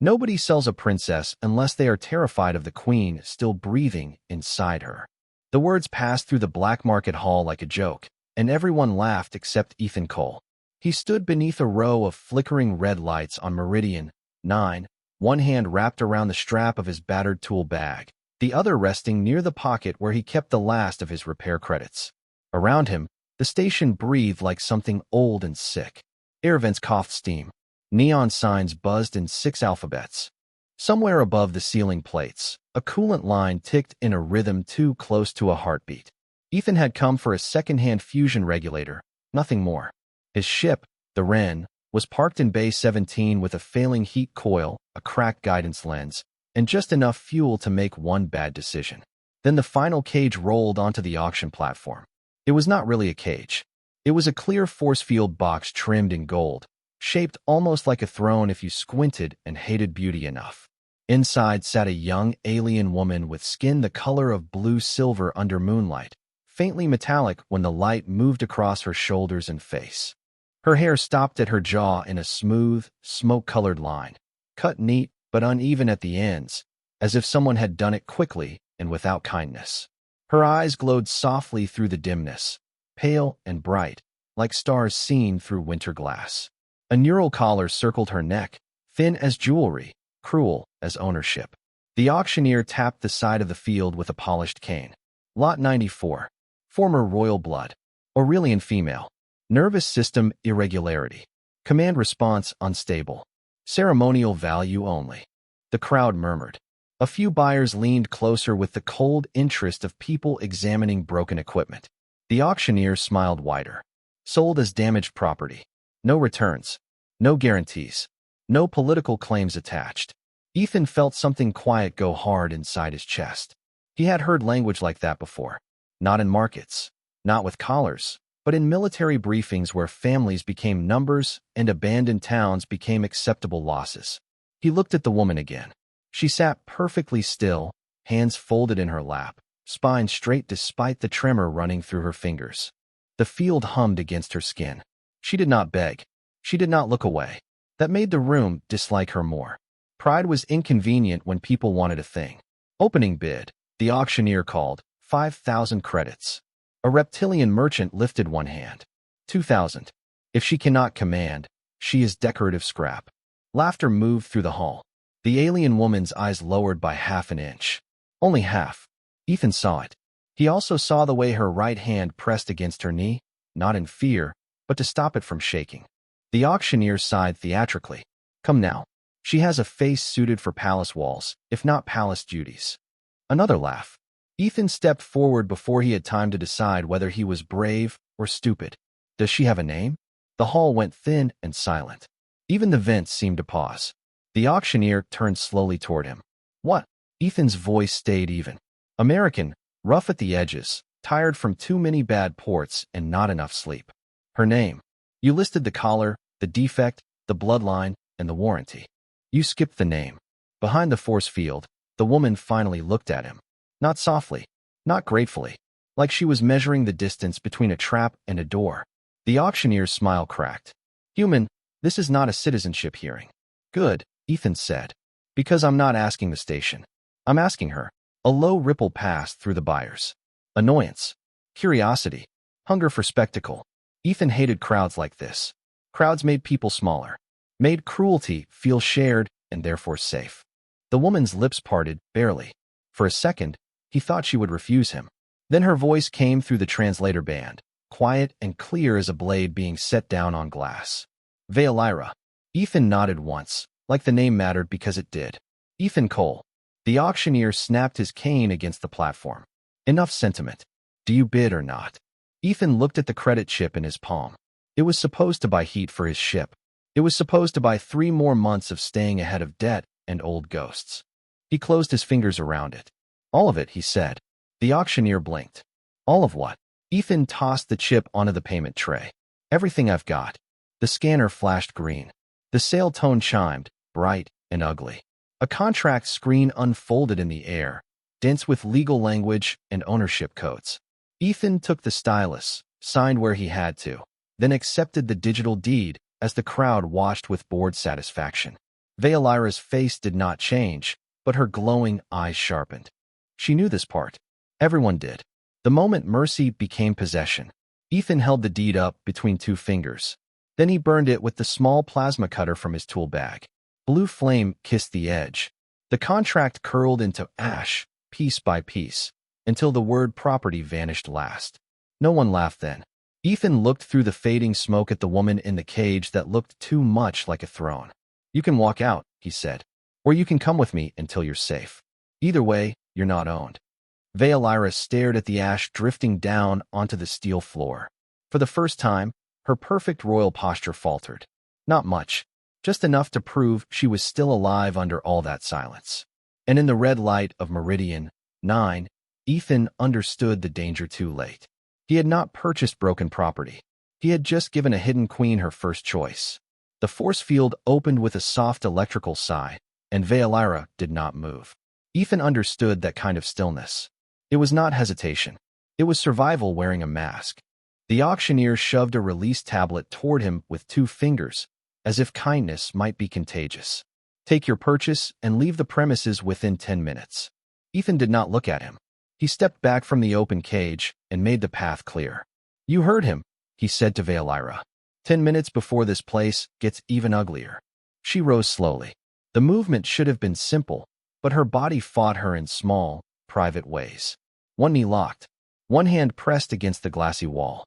Nobody sells a princess unless they are terrified of the queen still breathing inside her. The words passed through the black market hall like a joke, and everyone laughed except Ethan Cole. He stood beneath a row of flickering red lights on Meridian 9, one hand wrapped around the strap of his battered tool bag, the other resting near the pocket where he kept the last of his repair credits. Around him, the station breathed like something old and sick. Air vents coughed steam. Neon signs buzzed in 6 alphabets. Somewhere above the ceiling plates, a coolant line ticked in a rhythm too close to a heartbeat. Ethan had come for a second-hand fusion regulator, nothing more. His ship, the Wren, was parked in Bay 17 with a failing heat coil, a cracked guidance lens, and just enough fuel to make one bad decision. Then the final cage rolled onto the auction platform. It was not really a cage. It was a clear force field box trimmed in gold, shaped almost like a throne if you squinted and hated beauty enough. Inside sat a young alien woman with skin the color of blue silver under moonlight, faintly metallic when the light moved across her shoulders and face. Her hair stopped at her jaw in a smooth, smoke-colored line, cut neat but uneven at the ends, as if someone had done it quickly and without kindness. Her eyes glowed softly through the dimness, pale and bright, like stars seen through winter glass. A neural collar circled her neck, thin as jewelry, cruel as ownership. The auctioneer tapped the side of the field with a polished cane. Lot 94. Former royal blood. Aurelian female. Nervous system irregularity. Command response unstable. Ceremonial value only. The crowd murmured. A few buyers leaned closer with the cold interest of people examining broken equipment. The auctioneer smiled wider. Sold as damaged property. No returns. No guarantees. No political claims attached. Ethan felt something quiet go hard inside his chest. He had heard language like that before. Not in markets. Not with collars. But in military briefings where families became numbers and abandoned towns became acceptable losses. He looked at the woman again. She sat perfectly still, hands folded in her lap, spine straight despite the tremor running through her fingers. The field hummed against her skin. She did not beg. She did not look away. That made the room dislike her more. Pride was inconvenient when people wanted a thing. Opening bid, the auctioneer called, 5,000 credits. A reptilian merchant lifted one hand. 2,000. If she cannot command, she is decorative scrap. Laughter moved through the hall. The alien woman's eyes lowered by half an inch. Only half. Ethan saw it. He also saw the way her right hand pressed against her knee, not in fear, but to stop it from shaking. The auctioneer sighed theatrically. Come now. She has a face suited for palace walls, if not palace duties. Another laugh. Ethan stepped forward before he had time to decide whether he was brave or stupid. Does she have a name? The hall went thin and silent. Even the vents seemed to pause. The auctioneer turned slowly toward him. What? Ethan's voice stayed even. American, rough at the edges, tired from too many bad ports and not enough sleep. Her name. You listed the collar, the defect, the bloodline, and the warranty. You skipped the name. Behind the force field, the woman finally looked at him. Not softly, not gratefully, like she was measuring the distance between a trap and a door. The auctioneer's smile cracked. Human, this is not a citizenship hearing. Good, Ethan said. Because I'm not asking the station. I'm asking her. A low ripple passed through the buyers. Annoyance. Curiosity. Hunger for spectacle. Ethan hated crowds like this. Crowds made people smaller. Made cruelty feel shared and therefore safe. The woman's lips parted, barely. For a second, he thought she would refuse him. Then her voice came through the translator band, quiet and clear as a blade being set down on glass. Veolira. Ethan nodded once, like the name mattered because it did. Ethan Cole. The auctioneer snapped his cane against the platform. Enough sentiment. Do you bid or not? Ethan looked at the credit chip in his palm. It was supposed to buy heat for his ship. It was supposed to buy 3 more months of staying ahead of debt and old ghosts. He closed his fingers around it. All of it, he said. The auctioneer blinked. All of what? Ethan tossed the chip onto the payment tray. Everything I've got. The scanner flashed green. The sale tone chimed, bright and ugly. A contract screen unfolded in the air, dense with legal language and ownership codes. Ethan took the stylus, signed where he had to, then accepted the digital deed as the crowd watched with bored satisfaction. Veolira's face did not change, but her glowing eyes sharpened. She knew this part. Everyone did. The moment mercy became possession, Ethan held the deed up between two fingers. Then he burned it with the small plasma cutter from his tool bag. Blue flame kissed the edge. The contract curled into ash, piece by piece, until the word property vanished last. No one laughed then. Ethan looked through the fading smoke at the woman in the cage that looked too much like a throne. "You can walk out," he said, "or you can come with me until you're safe. Either way, you're not owned." Veolira stared at the ash drifting down onto the steel floor. For the first time, her perfect royal posture faltered. Not much, just enough to prove she was still alive under all that silence. And in the red light of Meridian 9, Ethan understood the danger too late. He had not purchased broken property. He had just given a hidden queen her first choice. The force field opened with a soft electrical sigh, and Veolira did not move. Ethan understood that kind of stillness. It was not hesitation. It was survival wearing a mask. The auctioneer shoved a release tablet toward him with 2 fingers, as if kindness might be contagious. "Take your purchase and leave the premises within 10 minutes. Ethan did not look at him. He stepped back from the open cage and made the path clear. "You heard him," he said to Veolira. 10 minutes before this place gets even uglier." She rose slowly. The movement should have been simple, but her body fought her in small, private ways. One knee locked, one hand pressed against the glassy wall.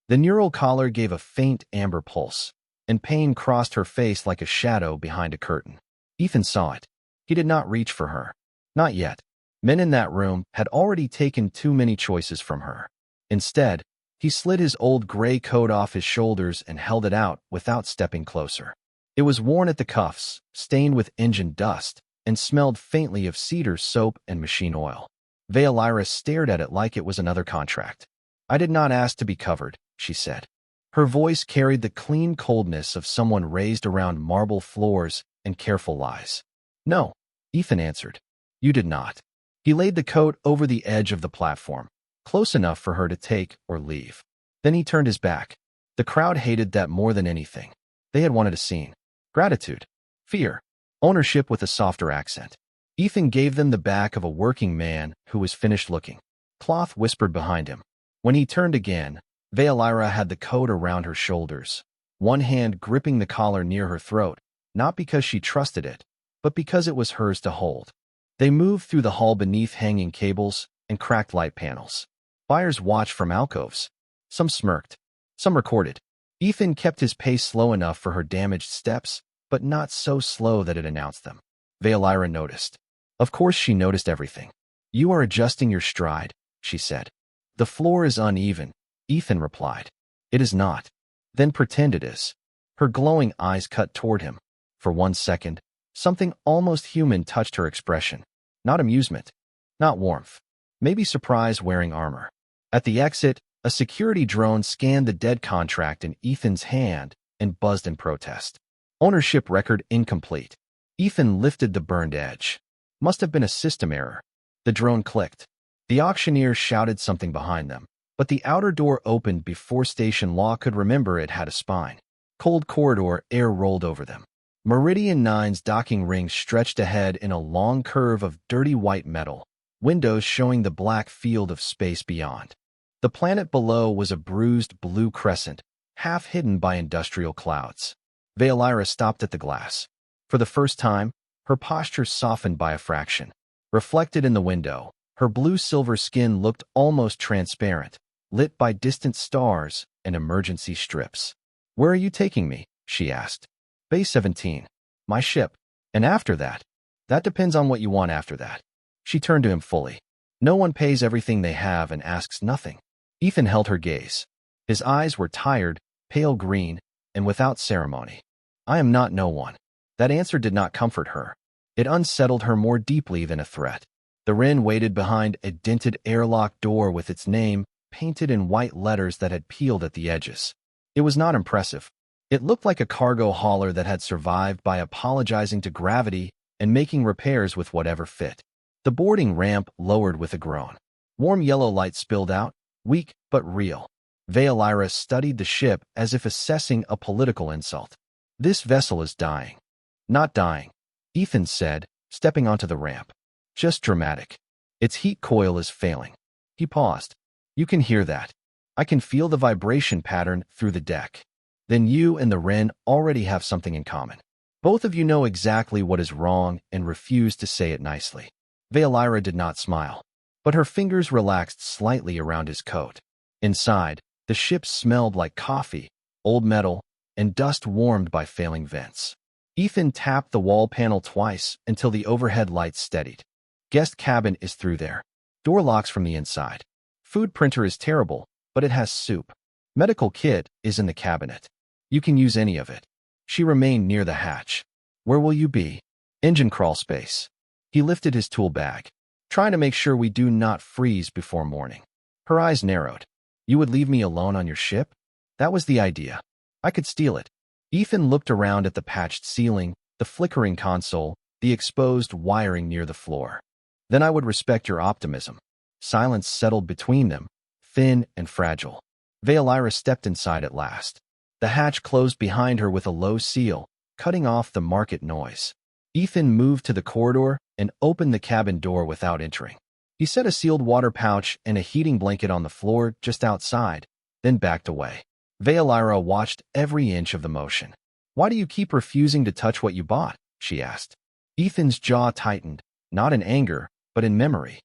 The neural collar gave a faint amber pulse, and pain crossed her face like a shadow behind a curtain. Ethan saw it. He did not reach for her. Not yet. Men in that room had already taken too many choices from her. Instead, he slid his old gray coat off his shoulders and held it out without stepping closer. It was worn at the cuffs, stained with engine dust, and smelled faintly of cedar soap and machine oil. Veolira stared at it like it was another contract. "I did not ask to be covered," she said. Her voice carried the clean coldness of someone raised around marble floors and careful lies. "No," Ethan answered. "You did not." He laid the coat over the edge of the platform, close enough for her to take or leave. Then he turned his back. The crowd hated that more than anything. They had wanted a scene. Gratitude. Fear. Ownership with a softer accent. Ethan gave them the back of a working man who was finished looking. Cloth whispered behind him. When he turned again, Veolira had the coat around her shoulders, one hand gripping the collar near her throat, not because she trusted it, but because it was hers to hold. They moved through the hall beneath hanging cables and cracked light panels. Buyers watched from alcoves. Some smirked. Some recorded. Ethan kept his pace slow enough for her damaged steps, but not so slow that it announced them. Veolira noticed. Of course she noticed everything. "You are adjusting your stride," she said. "The floor is uneven," Ethan replied. "It is not." "Then pretend it is." Her glowing eyes cut toward him. For 1 second, something almost human touched her expression. Not amusement. Not warmth. Maybe surprise wearing armor. At the exit, a security drone scanned the dead contract in Ethan's hand and buzzed in protest. Ownership record incomplete. Ethan lifted the burned edge. Must have been a system error. The drone clicked. The auctioneer shouted something behind them, but the outer door opened before Station Law could remember it had a spine. Cold corridor air rolled over them. Meridian 9's docking ring stretched ahead in a long curve of dirty white metal, windows showing the black field of space beyond. The planet below was a bruised blue crescent, half hidden by industrial clouds. Veolira stopped at the glass. For the first time, her posture softened by a fraction. Reflected in the window, her blue-silver skin looked almost transparent, lit by distant stars and emergency strips. "Where are you taking me?" she asked. "Bay 17. My ship. And after that?" "That depends on what you want after that." She turned to him fully. "No one pays everything they have and asks nothing." Ethan held her gaze. His eyes were tired, pale green, and without ceremony. "I am not no one." That answer did not comfort her. It unsettled her more deeply than a threat. The Wren waited behind a dented airlock door with its name painted in white letters that had peeled at the edges. It was not impressive. It looked like a cargo hauler that had survived by apologizing to gravity and making repairs with whatever fit. The boarding ramp lowered with a groan. Warm yellow light spilled out, weak but real. Veolira studied the ship as if assessing a political insult. "This vessel is dying." "Not dying," Ethan said, stepping onto the ramp. Just dramatic. Its heat coil is failing. He paused. You can hear that. I can feel the vibration pattern through the deck. Then you and the wren already have something in common. Both of you know exactly what is wrong and refuse to say it nicely. Veolyra did not smile, but her fingers relaxed slightly around his coat. Inside, the ship smelled like coffee, old metal, and dust warmed by failing vents. Ethan tapped the wall panel twice until the overhead lights steadied. Guest cabin is through there. Door locks from the inside. Food printer is terrible, but it has soup. Medical kit is in the cabinet. You can use any of it. She remained near the hatch. Where will you be? Engine crawl space. He lifted his tool bag, trying to make sure we do not freeze before morning. Her eyes narrowed. You would leave me alone on your ship? That was the idea. I could steal it. Ethan looked around at the patched ceiling, the flickering console, the exposed wiring near the floor. Then I would respect your optimism. Silence settled between them, thin and fragile. Veolyra stepped inside at last. The hatch closed behind her with a low seal, cutting off the market noise. Ethan moved to the corridor and opened the cabin door without entering. He set a sealed water pouch and a heating blanket on the floor just outside, then backed away. Veolyra watched every inch of the motion. Why do you keep refusing to touch what you bought? She asked. Ethan's jaw tightened, not in anger, but in memory.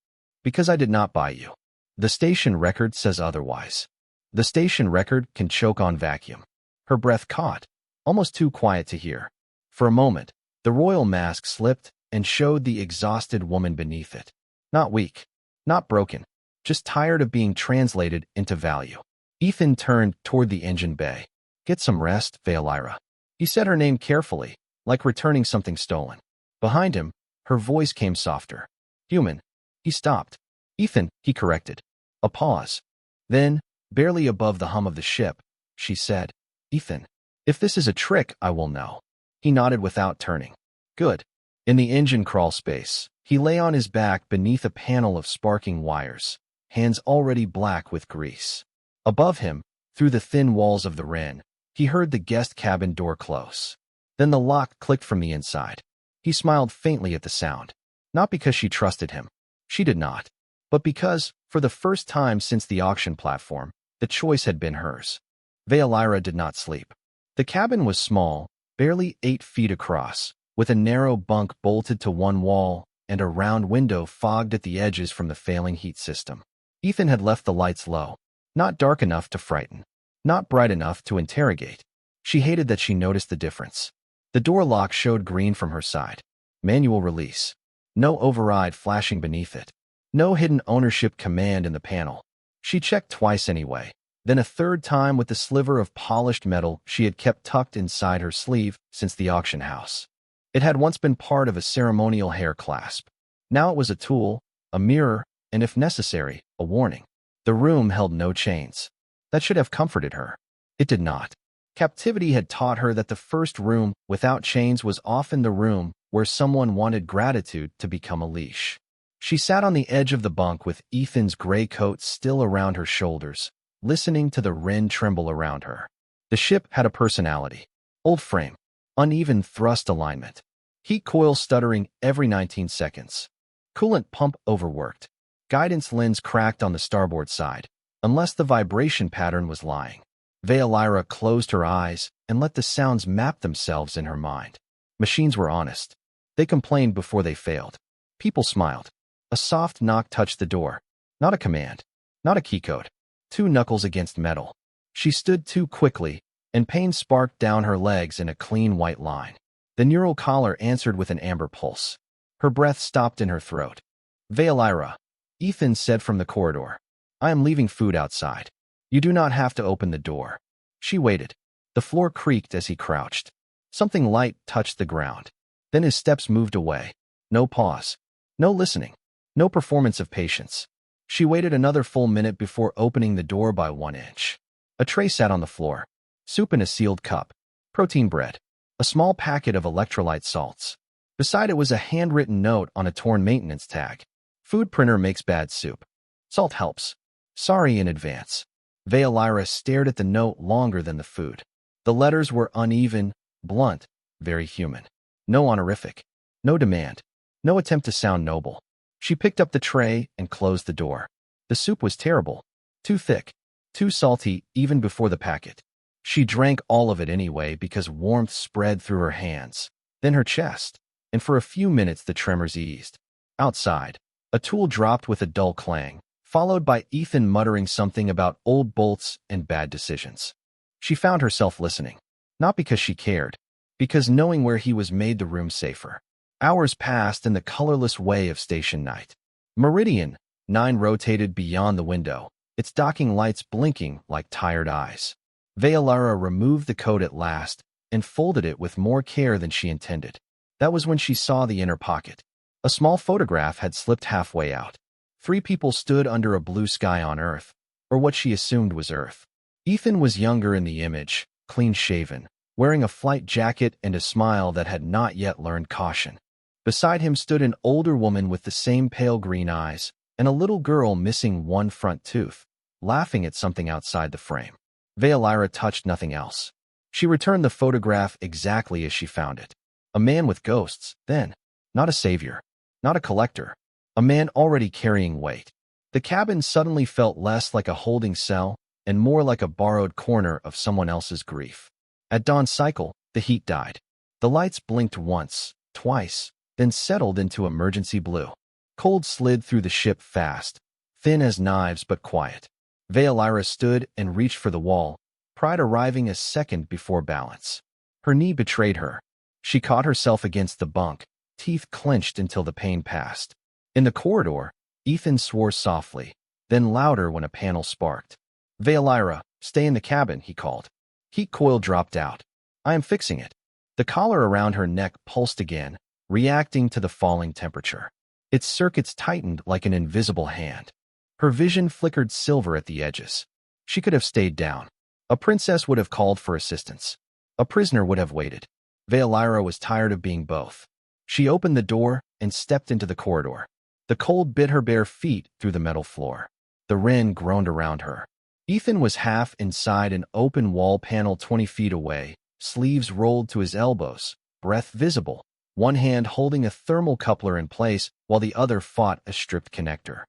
Because I did not buy you. The station record says otherwise. The station record can choke on vacuum. Her breath caught, almost too quiet to hear. For a moment, the royal mask slipped and showed the exhausted woman beneath it. Not weak, not broken, just tired of being translated into value. Ethan turned toward the engine bay. Get some rest, Veolyra. He said her name carefully, like returning something stolen. Behind him, her voice came softer. Human. He stopped. Ethan, he corrected. A pause. Then, barely above the hum of the ship, she said, Ethan, if this is a trick, I will know. He nodded without turning. Good. In the engine crawl space, he lay on his back beneath a panel of sparking wires, hands already black with grease. Above him, through the thin walls of the wren, he heard the guest cabin door close. Then the lock clicked from the inside. He smiled faintly at the sound. Not because she trusted him. She did not. But because, for the first time since the auction platform, the choice had been hers. Veolyra did not sleep. The cabin was small, barely 8 feet across, with a narrow bunk bolted to one wall and a round window fogged at the edges from the failing heat system. Ethan had left the lights low. Not dark enough to frighten. Not bright enough to interrogate. She hated that she noticed the difference. The door lock showed green from her side. Manual release. No override flashing beneath it. No hidden ownership command in the panel. She checked twice anyway, then a third time with the sliver of polished metal she had kept tucked inside her sleeve since the auction house. It had once been part of a ceremonial hair clasp. Now it was a tool, a mirror, and if necessary, a warning. The room held no chains. That should have comforted her. It did not. Captivity had taught her that the first room without chains was often the room where someone wanted gratitude to become a leash. She sat on the edge of the bunk with Ethan's gray coat still around her shoulders, listening to the wren tremble around her. The ship had a personality. Old frame. Uneven thrust alignment. Heat coil stuttering every 19 seconds. Coolant pump overworked. Guidance lens cracked on the starboard side, unless the vibration pattern was lying. Veolyra closed her eyes and let the sounds map themselves in her mind. Machines were honest. They complained before they failed. People smiled. A soft knock touched the door. Not a command. Not a key code. 2 knuckles against metal. She stood too quickly, and pain sparked down her legs in a clean white line. The neural collar answered with an amber pulse. Her breath stopped in her throat. Veolyra, Ethan said from the corridor. I am leaving food outside. You do not have to open the door. She waited. The floor creaked as he crouched. Something light touched the ground. Then his steps moved away. No pause. No listening. No performance of patience. She waited another full minute before opening the door by 1 inch. A tray sat on the floor. Soup in a sealed cup. Protein bread. A small packet of electrolyte salts. Beside it was a handwritten note on a torn maintenance tag. Food printer makes bad soup. Salt helps. Sorry in advance. Veolyra stared at the note longer than the food. The letters were uneven, blunt, very human. No honorific. No demand. No attempt to sound noble. She picked up the tray and closed the door. The soup was terrible. Too thick. Too salty even before the packet. She drank all of it anyway because warmth spread through her hands, then her chest, and for a few minutes the tremors eased. Outside, a tool dropped with a dull clang, followed by Ethan muttering something about old bolts and bad decisions. She found herself listening, not because she cared, because knowing where he was made the room safer. Hours passed in the colorless way of station night. Meridian 9 rotated beyond the window, its docking lights blinking like tired eyes. Veolara removed the coat at last and folded it with more care than she intended. That was when she saw the inner pocket. A small photograph had slipped halfway out. 3 people stood under a blue sky on Earth, or what she assumed was Earth. Ethan was younger in the image, clean-shaven, wearing a flight jacket and a smile that had not yet learned caution. Beside him stood an older woman with the same pale green eyes, and a little girl missing one front tooth, laughing at something outside the frame. Veolara touched nothing else. She returned the photograph exactly as she found it. A man with ghosts, then. Not a savior. Not a collector. A man already carrying weight. The cabin suddenly felt less like a holding cell and more like a borrowed corner of someone else's grief. At dawn cycle, the heat died. The lights blinked once, twice, then settled into emergency blue. Cold slid through the ship fast, thin as knives but quiet. Veolara stood and reached for the wall, pride arriving a second before balance. Her knee betrayed her. She caught herself against the bunk, teeth clenched until the pain passed. In the corridor, Ethan swore softly, then louder when a panel sparked. "Veolara, stay in the cabin," he called. Heat coil dropped out. "I am fixing it." The collar around her neck pulsed again, reacting to the falling temperature. Its circuits tightened like an invisible hand. Her vision flickered silver at the edges. She could have stayed down. A princess would have called for assistance. A prisoner would have waited. Veolara was tired of being both. She opened the door and stepped into the corridor. The cold bit her bare feet through the metal floor. The Wren groaned around her. Ethan was half inside an open wall panel 20 feet away, sleeves rolled to his elbows, breath visible, one hand holding a thermal coupler in place while the other fought a stripped connector.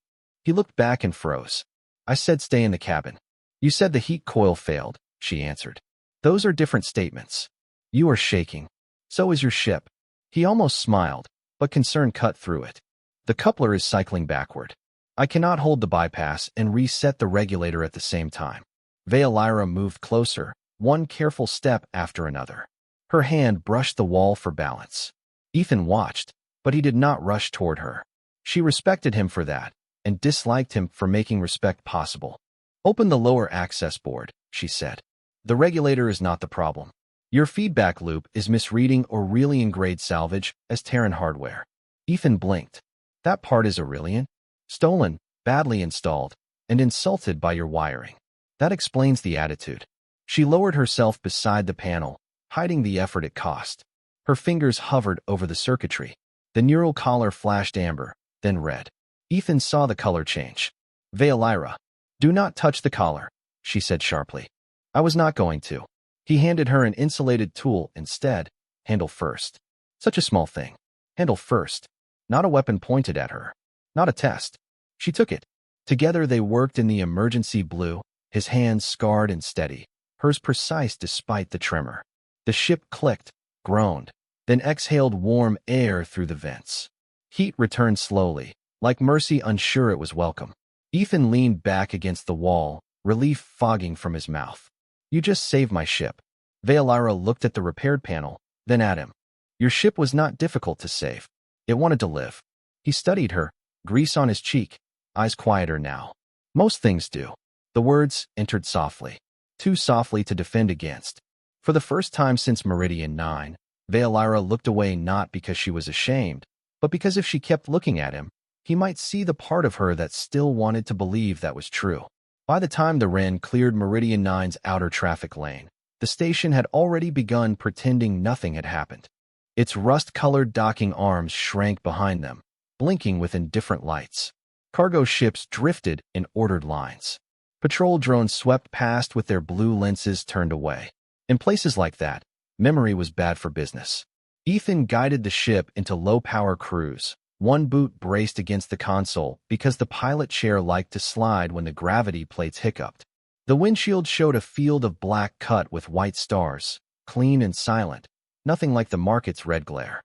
He looked back and froze. "I said stay in the cabin." "You said the heat coil failed," she answered. "Those are different statements." "You are shaking. So is your ship." He almost smiled, but concern cut through it. "The coupler is cycling backward. I cannot hold the bypass and reset the regulator at the same time." Veolara moved closer, one careful step after another. Her hand brushed the wall for balance. Ethan watched, but he did not rush toward her. She respected him for that, and disliked him for making respect possible. "Open the lower access board," she said. "The regulator is not the problem. Your feedback loop is misreading Aurelian grade salvage as Terran hardware." Ethan blinked. "That part is Aurelian? Stolen, badly installed, and insulted by your wiring. That explains the attitude." She lowered herself beside the panel, hiding the effort it cost. Her fingers hovered over the circuitry. The neural collar flashed amber, then red. Ethan saw the color change. "Veolara, do not touch the collar," she said sharply. "I was not going to." He handed her an insulated tool instead. "Handle first." Such a small thing. Handle first. Not a weapon pointed at her. Not a test. She took it. Together they worked in the emergency blue, his hands scarred and steady, hers precise despite the tremor. The ship clicked, groaned, then exhaled warm air through the vents. Heat returned slowly, like mercy unsure it was welcome. Ethan leaned back against the wall, relief fogging from his mouth. "You just saved my ship." Veolara looked at the repaired panel, then at him. "Your ship was not difficult to save. It wanted to live." He studied her, grease on his cheek, eyes quieter now. "Most things do." The words entered softly, too softly to defend against. For the first time since Meridian 9, Veolara looked away not because she was ashamed, but because if she kept looking at him, he might see the part of her that still wanted to believe that was true. By the time the Wren cleared Meridian 9's outer traffic lane, the station had already begun pretending nothing had happened. Its rust-colored docking arms shrank behind them, blinking with indifferent lights. Cargo ships drifted in ordered lines. Patrol drones swept past with their blue lenses turned away. In places like that, memory was bad for business. Ethan guided the ship into low-power cruise. One boot braced against the console because the pilot chair liked to slide when the gravity plates hiccuped. The windshield showed a field of black cut with white stars, clean and silent, nothing like the market's red glare.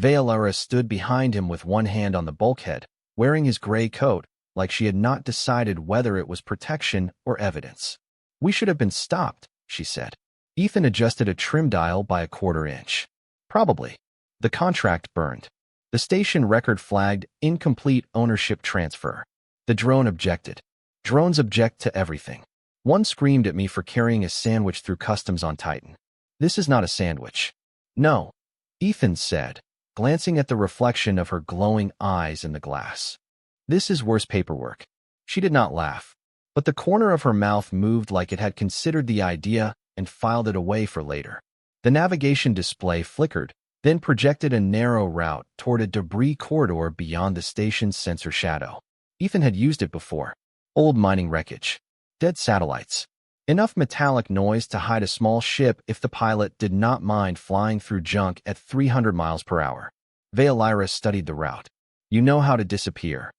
Veolara stood behind him with one hand on the bulkhead, wearing his gray coat, like she had not decided whether it was protection or evidence. "We should have been stopped," she said. Ethan adjusted a trim dial by a quarter inch. "Probably." The contract burned. The station record flagged incomplete ownership transfer. The drone objected. Drones object to everything. One screamed at me for carrying a sandwich through customs on Titan. "This is not a sandwich." "No," Ethan said, glancing at the reflection of her glowing eyes in the glass. "This is worse paperwork." She did not laugh, but the corner of her mouth moved like it had considered the idea and filed it away for later. The navigation display flickered, then projected a narrow route toward a debris corridor beyond the station's sensor shadow. Ethan had used it before. Old mining wreckage. Dead satellites. Enough metallic noise to hide a small ship if the pilot did not mind flying through junk at 300 miles per hour. Veolara studied the route. "You know how to disappear.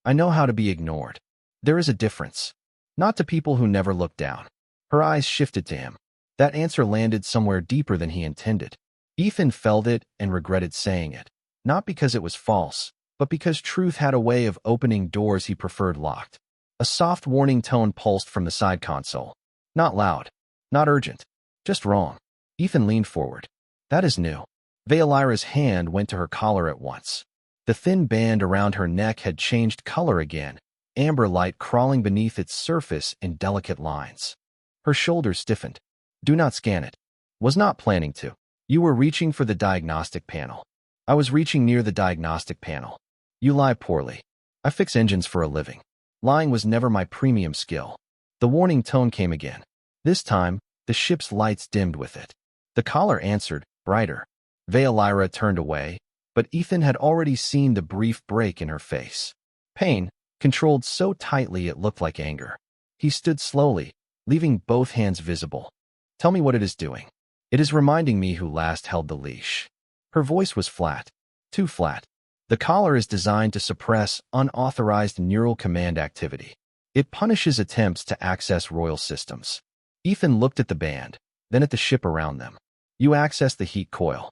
I know how to be ignored. There is a difference. Not to people who never look down." Her eyes shifted to him. That answer landed somewhere deeper than he intended. Ethan felt it and regretted saying it. Not because it was false, but because truth had a way of opening doors he preferred locked. A soft warning tone pulsed from the side console. Not loud. Not urgent. Just wrong. Ethan leaned forward. "That is new." Veolara's hand went to her collar at once. The thin band around her neck had changed color again, amber light crawling beneath its surface in delicate lines. Her shoulders stiffened. "Do not scan it." "Was not planning to." "You were reaching for the diagnostic panel." "I was reaching near the diagnostic panel." "You lie poorly." "I fix engines for a living." Lying was never my premium skill. The warning tone came again. This time, the ship's lights dimmed with it. The collar answered, brighter. Veolara turned away, but Ethan had already seen the brief break in her face. Pain, controlled so tightly it looked like anger. He stood slowly, leaving both hands visible. "Tell me what it is doing." "It is reminding me who last held the leash." Her voice was flat. Too flat. The collar is designed to suppress unauthorized neural command activity. It punishes attempts to access royal systems. Ethan looked at the band, then at the ship around them. "You access the heat coil."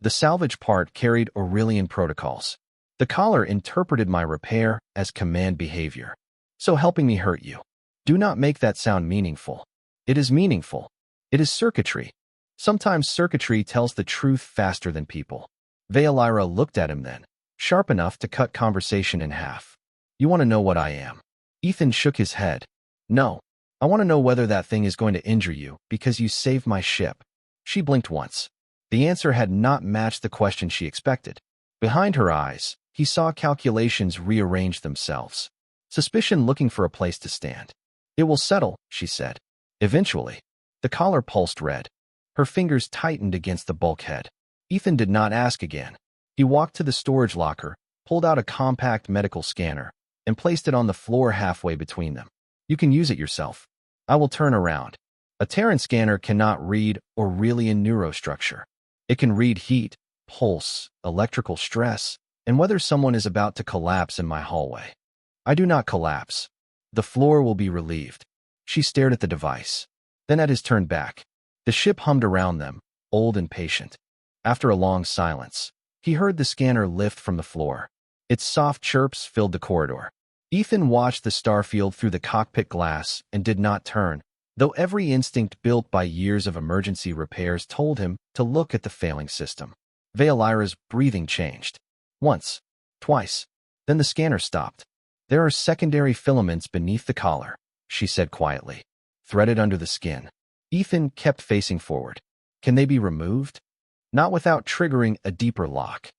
The salvage part carried Aurelian protocols. The collar interpreted my repair as command behavior. "So helping me hurt you." "Do not make that sound meaningful." "It is meaningful. It is circuitry." Sometimes circuitry tells the truth faster than people. Veolara looked at him then, sharp enough to cut conversation in half. "You want to know what I am?" Ethan shook his head. "No. I want to know whether that thing is going to injure you because you saved my ship." She blinked once. The answer had not matched the question she expected. Behind her eyes, he saw calculations rearrange themselves. Suspicion looking for a place to stand. "It will settle," she said. "Eventually." The collar pulsed red. Her fingers tightened against the bulkhead. Ethan did not ask again. He walked to the storage locker, pulled out a compact medical scanner, and placed it on the floor halfway between them. "You can use it yourself. I will turn around." A Terran scanner cannot read Aurelian neurostructure. It can read heat, pulse, electrical stress, and whether someone is about to collapse in my hallway. I do not collapse. The floor will be relieved. She stared at the device, then at his turned back. The ship hummed around them, old and patient. After a long silence, he heard the scanner lift from the floor. Its soft chirps filled the corridor. Ethan watched the starfield through the cockpit glass and did not turn, though every instinct built by years of emergency repairs told him to look at the failing system. Veolara's breathing changed. Once, twice. Then the scanner stopped. "There are secondary filaments beneath the collar," she said quietly, threaded under the skin. Ethan kept facing forward. "Can they be removed?" "Not without triggering a deeper lock."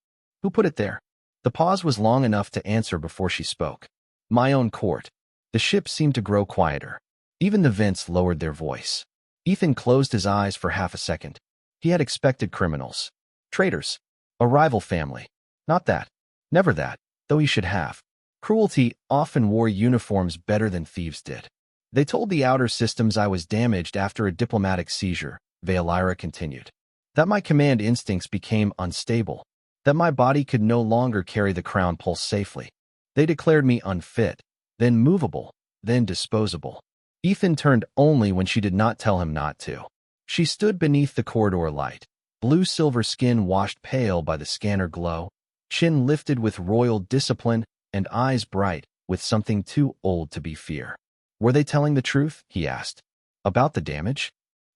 "Who put it there?" The pause was long enough to answer before she spoke. "My own court." The ship seemed to grow quieter. Even the vents lowered their voice. Ethan closed his eyes for half a second. He had expected criminals. Traitors. A rival family. Not that. Never that, though he should have. Cruelty often wore uniforms better than thieves did. "They told the outer systems I was damaged after a diplomatic seizure," Veolara continued. that my command instincts became unstable, that my body could no longer carry the crown pulse safely. They declared me unfit, then movable, then disposable. Ethan turned only when she did not tell him not to. She stood beneath the corridor light, blue-silver skin washed pale by the scanner glow, chin lifted with royal discipline, and eyes bright with something too old to be fear. Were they telling the truth? He asked. About the damage?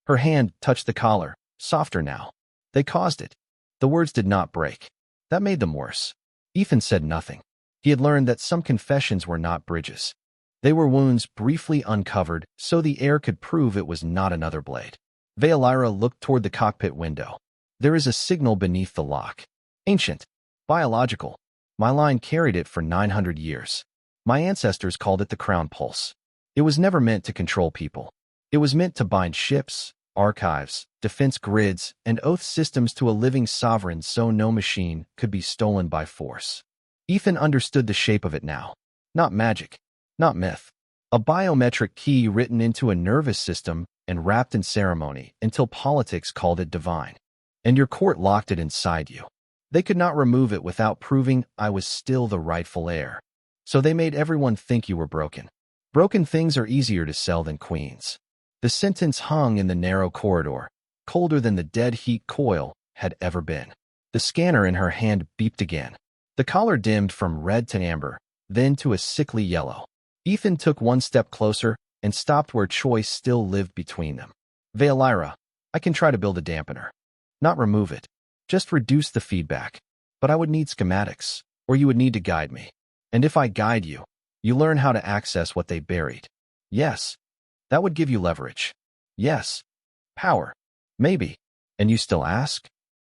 Her hand touched the collar, softer now. They caused it. The words did not break. That made them worse. Ethan said nothing. He had learned that some confessions were not bridges. They were wounds briefly uncovered so the air could prove it was not another blade. Veilira looked toward the cockpit window. There is a signal beneath the lock. Ancient. Biological. My line carried it for 900 years. My ancestors called it the crown pulse. It was never meant to control people. It was meant to bind ships, archives, defense grids, and oath systems to a living sovereign so no machine could be stolen by force. Ethan understood the shape of it now. Not magic. Not myth. A biometric key written into a nervous system and wrapped in ceremony until politics called it divine. And your court locked it inside you. They could not remove it without proving I was still the rightful heir. So they made everyone think you were broken. Broken things are easier to sell than queens. The sentence hung in the narrow corridor, colder than the dead heat coil had ever been. The scanner in her hand beeped again. The collar dimmed from red to amber, then to a sickly yellow. Ethan took one step closer and stopped where choice still lived between them. Veilira, I can try to build a dampener. Not remove it. Just reduce the feedback. But I would need schematics, or you would need to guide me. And if I guide you, you learn how to access what they buried. Yes. That would give you leverage. Yes. Power. Maybe. And you still ask?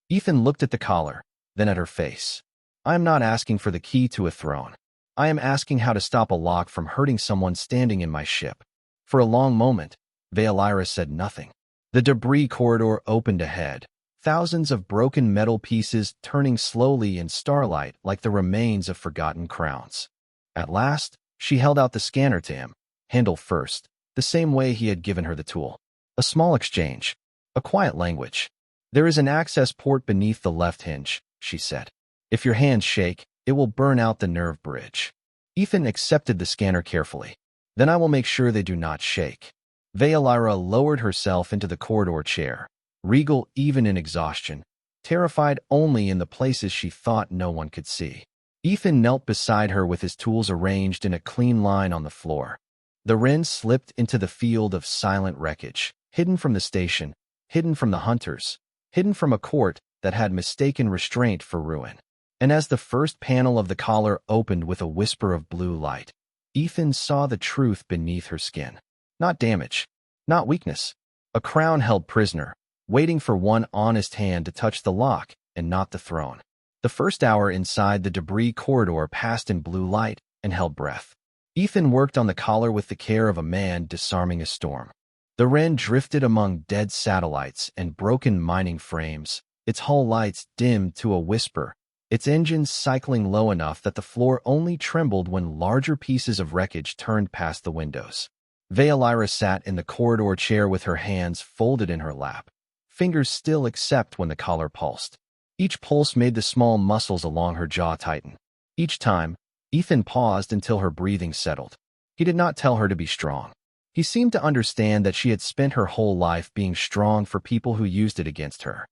Ethan looked at the collar, then at her face. I am not asking for the key to a throne. I am asking how to stop a lock from hurting someone standing in my ship. For a long moment, Veilira said nothing. The debris corridor opened ahead, thousands of broken metal pieces turning slowly in starlight like the remains of forgotten crowns. At last, she held out the scanner to him, handle first, the same way he had given her the tool. A small exchange. A quiet language. There is an access port beneath the left hinge, she said. If your hands shake, it will burn out the nerve bridge. Ethan accepted the scanner carefully. Then I will make sure they do not shake. Veilira lowered herself into the corridor chair, regal even in exhaustion, terrified only in the places she thought no one could see. Ethan knelt beside her with his tools arranged in a clean line on the floor. The wren slipped into the field of silent wreckage, hidden from the station, hidden from the hunters, hidden from a court that had mistaken restraint for ruin. And as the first panel of the collar opened with a whisper of blue light, Ethan saw the truth beneath her skin. Not damage, not weakness. A crown held prisoner, waiting for one honest hand to touch the lock and not the throne. The first hour inside the debris corridor passed in blue light and held breath. Ethan worked on the collar with the care of a man disarming a storm. The wren drifted among dead satellites and broken mining frames, its hull lights dimmed to a whisper, its engines cycling low enough that the floor only trembled when larger pieces of wreckage turned past the windows. Veilira sat in the corridor chair with her hands folded in her lap, fingers still except when the collar pulsed. Each pulse made the small muscles along her jaw tighten. Each time, Ethan paused until her breathing settled. He did not tell her to be strong. He seemed to understand that she had spent her whole life being strong for people who used it against her.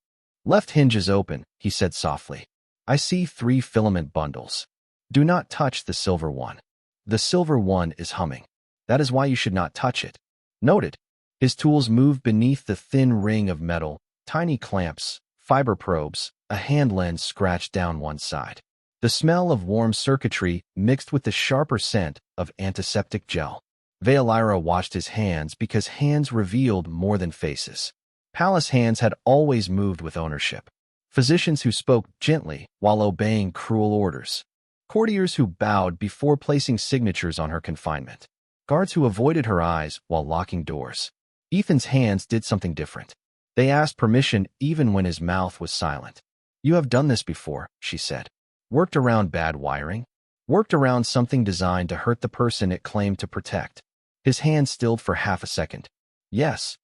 Left hinge is open, he said softly. I see 3 filament bundles. Do not touch the silver one. The silver one is humming. That is why you should not touch it. Noted. His tools moved beneath the thin ring of metal, tiny clamps, fiber probes, a hand lens scratched down one side. The smell of warm circuitry mixed with the sharper scent of antiseptic gel. Veilira watched his hands because hands revealed more than faces. Palace hands had always moved with ownership. Physicians who spoke gently while obeying cruel orders. Courtiers who bowed before placing signatures on her confinement. Guards who avoided her eyes while locking doors. Ethan's hands did something different. They asked permission even when his mouth was silent. You have done this before, she said. Worked around bad wiring? Worked around something designed to hurt the person it claimed to protect. His hand stilled for half a second. Yes.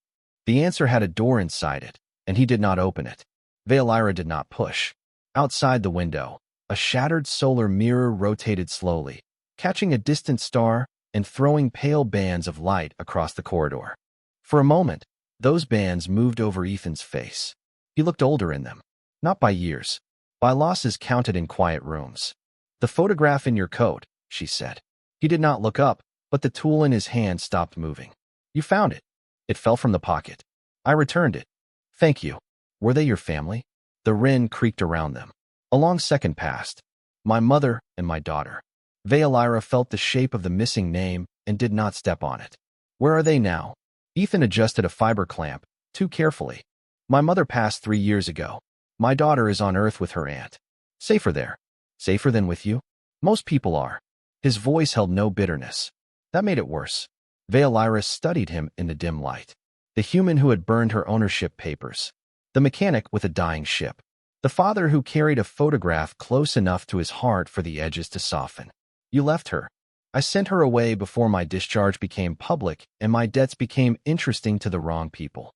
The answer had a door inside it, and he did not open it. Veolira did not push. Outside the window, a shattered solar mirror rotated slowly, catching a distant star and throwing pale bands of light across the corridor. For a moment, those bands moved over Ethan's face. He looked older in them, not by years, by losses counted in quiet rooms. "The photograph in your coat," she said. He did not look up, but the tool in his hand stopped moving. "You found it." It fell from the pocket. "I returned it." "Thank you." "Were they your family?" The wren creaked around them. A long second passed. "My mother and my daughter." Veolira felt the shape of the missing name and did not step on it. "Where are they now?" Ethan adjusted a fiber clamp, too carefully. "My mother passed 3 years ago. My daughter is on Earth with her aunt." "Safer there." "Safer than with you?" "Most people are." His voice held no bitterness. That made it worse. Veolira studied him in the dim light. The human who had burned her ownership papers. The mechanic with a dying ship. The father who carried a photograph close enough to his heart for the edges to soften. "You left her." "I sent her away before my discharge became public and my debts became interesting to the wrong people."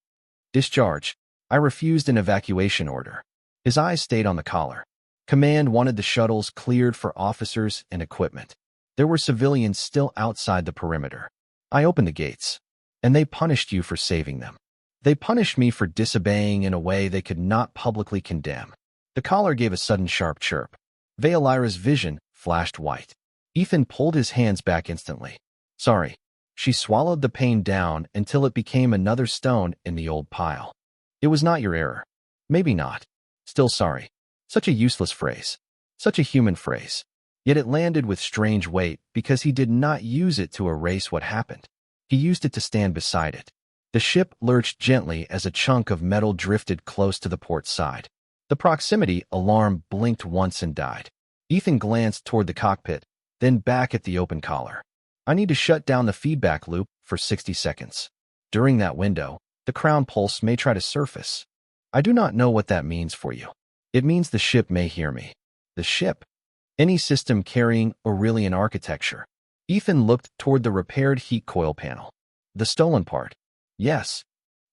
"Discharge." "I refused an evacuation order." His eyes stayed on the collar. "Command wanted the shuttles cleared for officers and equipment. There were civilians still outside the perimeter. I opened the gates. And they punished you for saving them." "They punished me for disobeying in a way they could not publicly condemn." The collar gave a sudden sharp chirp. Veolira's vision flashed white. Ethan pulled his hands back instantly. "Sorry." She swallowed the pain down until it became another stone in the old pile. "It was not your error." "Maybe not. Still sorry." Such a useless phrase. Such a human phrase. Yet it landed with strange weight because he did not use it to erase what happened. He used it to stand beside it. The ship lurched gently as a chunk of metal drifted close to the port side. The proximity alarm blinked once and died. Ethan glanced toward the cockpit, then back at the open collar. "I need to shut down the feedback loop for 60 seconds. During that window, the crown pulse may try to surface. I do not know what that means for you. It means the ship may hear me." "The ship?" "Any system carrying Aurelian architecture." Ethan looked toward the repaired heat coil panel. "The stolen part?" "Yes."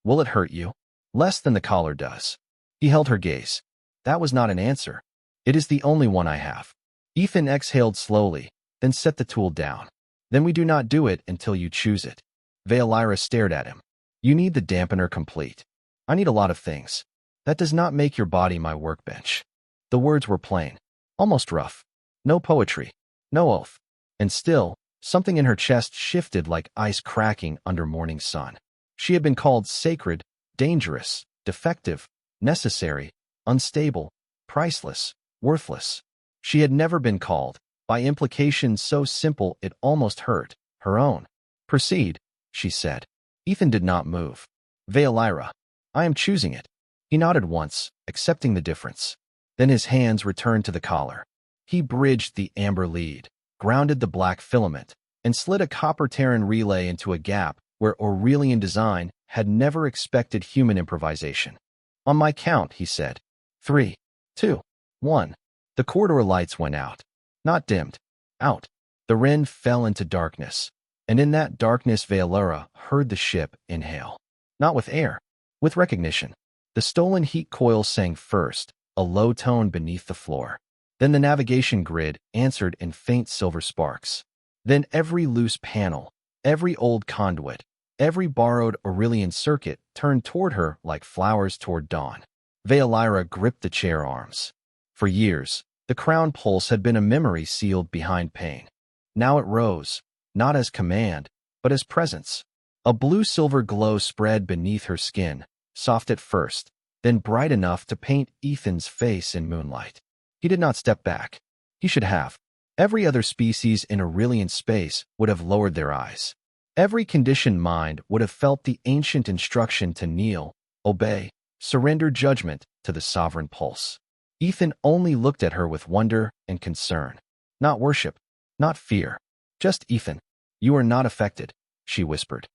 "Will it hurt you?" "Less than the collar does." He held her gaze. "That was not an answer." "It is the only one I have." Ethan exhaled slowly, then set the tool down. "Then we do not do it until you choose it." Veolira stared at him. "You need the dampener complete." "I need a lot of things." "That does not make your body my workbench." The words were plain, almost rough. No poetry, no oath. And still, something in her chest shifted like ice cracking under morning sun. She had been called sacred, dangerous, defective, necessary, unstable, priceless, worthless. She had never been called, by implication so simple it almost hurt, her own. "Proceed," she said. Ethan did not move. "Veolira, I am choosing it." He nodded once, accepting the difference. Then his hands returned to the collar. He bridged the amber lead, grounded the black filament, and slid a copper Terran relay into a gap where Aurelian design had never expected human improvisation. "On my count," he said. 3, 2, 1. The corridor lights went out. Not dimmed. Out. The wren fell into darkness. And in that darkness Veolira heard the ship inhale. Not with air, with recognition. The stolen heat coil sang first, a low tone beneath the floor. Then the navigation grid answered in faint silver sparks. Then every loose panel, every old conduit, every borrowed Aurelian circuit turned toward her like flowers toward dawn. Veolira gripped the chair arms. For years, the crown pulse had been a memory sealed behind pain. Now it rose, not as command, but as presence. A blue-silver glow spread beneath her skin, soft at first, then bright enough to paint Ethan's face in moonlight. He did not step back. He should have. Every other species in Aurelian space would have lowered their eyes. Every conditioned mind would have felt the ancient instruction to kneel, obey, surrender judgment to the sovereign pulse. Ethan only looked at her with wonder and concern. Not worship, not fear. Just Ethan. "You are not affected," she whispered.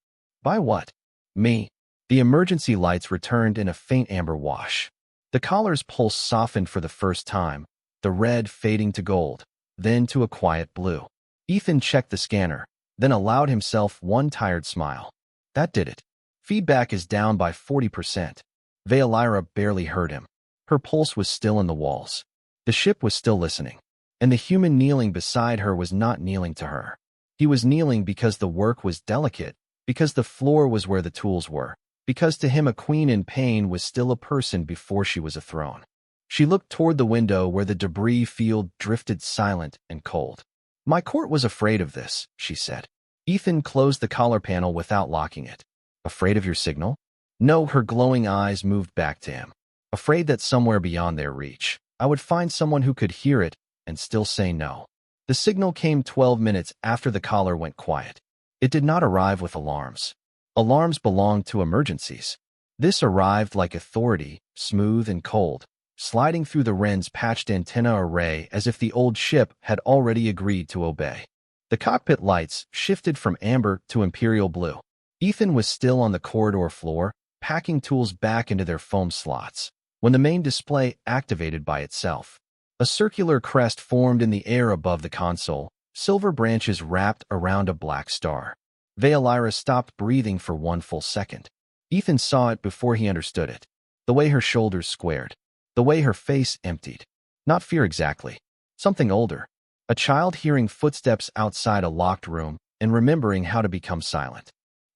"By what?" "Me." The emergency lights returned in a faint amber wash. The collar's pulse softened for the first time, the red fading to gold, then to a quiet blue. Ethan checked the scanner, then allowed himself one tired smile. That did it. Feedback is down by 40%. Veolira barely heard him. Her pulse was still in the walls. The ship was still listening. And the human kneeling beside her was not kneeling to her. He was kneeling because the work was delicate, because the floor was where the tools were, because to him a queen in pain was still a person before she was a throne. She looked toward the window where the debris field drifted silent and cold. My court was afraid of this, she said. Ethan closed the collar panel without locking it. Afraid of your signal? No, her glowing eyes moved back to him. Afraid that somewhere beyond their reach, I would find someone who could hear it and still say no. The signal came 12 minutes after the collar went quiet. It did not arrive with alarms. Alarms belonged to emergencies. This arrived like authority, smooth and cold, sliding through the Wren's patched antenna array as if the old ship had already agreed to obey. The cockpit lights shifted from amber to imperial blue. Ethan was still on the corridor floor, packing tools back into their foam slots, when the main display activated by itself. A circular crest formed in the air above the console, silver branches wrapped around a black star. Veilira stopped breathing for one full second. Ethan saw it before he understood it. The way her shoulders squared. The way her face emptied. Not fear exactly. Something older. A child hearing footsteps outside a locked room and remembering how to become silent.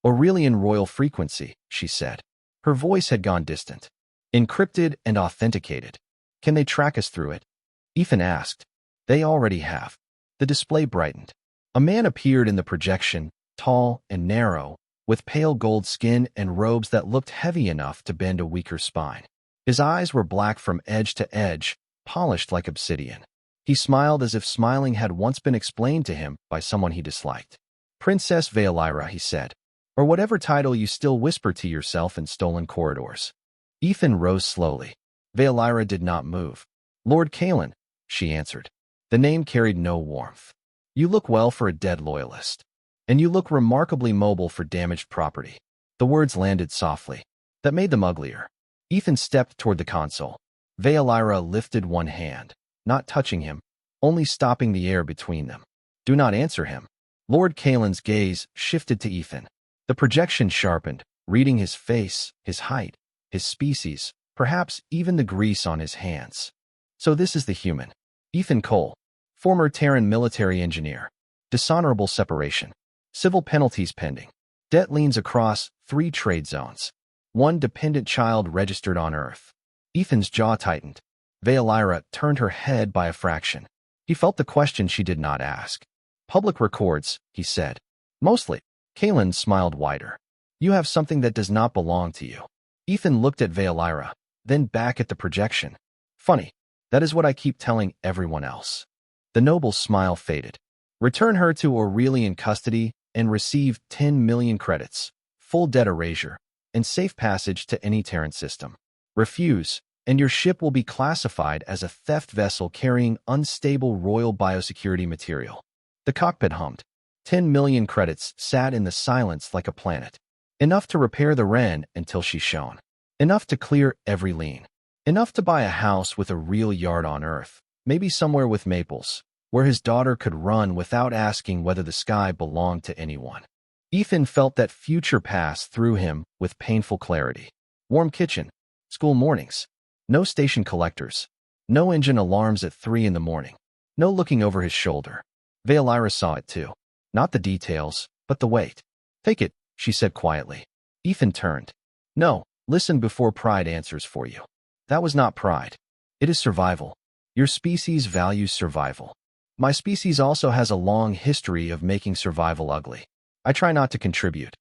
Aurelian royal frequency, she said. Her voice had gone distant. Encrypted and authenticated. Can they track us through it? Ethan asked. They already have. The display brightened. A man appeared in the projection, tall and narrow, with pale gold skin and robes that looked heavy enough to bend a weaker spine. His eyes were black from edge to edge, polished like obsidian. He smiled as if smiling had once been explained to him by someone he disliked. Princess Veilira, he said, or whatever title you still whisper to yourself in stolen corridors. Ethan rose slowly. Veilira did not move. Lord Kalen, she answered. The name carried no warmth. You look well for a dead loyalist. And you look remarkably mobile for damaged property. The words landed softly. That made them uglier. Ethan stepped toward the console. Veilira lifted one hand, not touching him, only stopping the air between them. Do not answer him. Lord Kalen's gaze shifted to Ethan. The projection sharpened, reading his face, his height, his species, perhaps even the grease on his hands. So this is the human. Ethan Cole, former Terran military engineer. Dishonorable separation. Civil penalties pending. Debt liens across 3 trade zones. 1 dependent child registered on Earth. Ethan's jaw tightened. Veilira turned her head by a fraction. He felt the question she did not ask. Public records, he said. Mostly. Kalen smiled wider. You have something that does not belong to you. Ethan looked at Veilira, then back at the projection. Funny. That is what I keep telling everyone else. The noble's smile faded. Return her to Aurelian custody and receive 10 million credits, full debt erasure, and safe passage to any Terran system. Refuse, and your ship will be classified as a theft vessel carrying unstable royal biosecurity material. The cockpit hummed. 10 million credits sat in the silence like a planet. Enough to repair the Wren until she shone. Enough to clear every lien. Enough to buy a house with a real yard on Earth, maybe somewhere with maples, where his daughter could run without asking whether the sky belonged to anyone. Ethan felt that future pass through him with painful clarity. Warm kitchen, school mornings, no station collectors, no engine alarms at 3 in the morning, no looking over his shoulder. Veilira saw it too. Not the details, but the weight. Take it, she said quietly. Ethan turned. No, listen before pride answers for you. That was not pride. It is survival. Your species values survival. My species also has a long history of making survival ugly. I try not to contribute.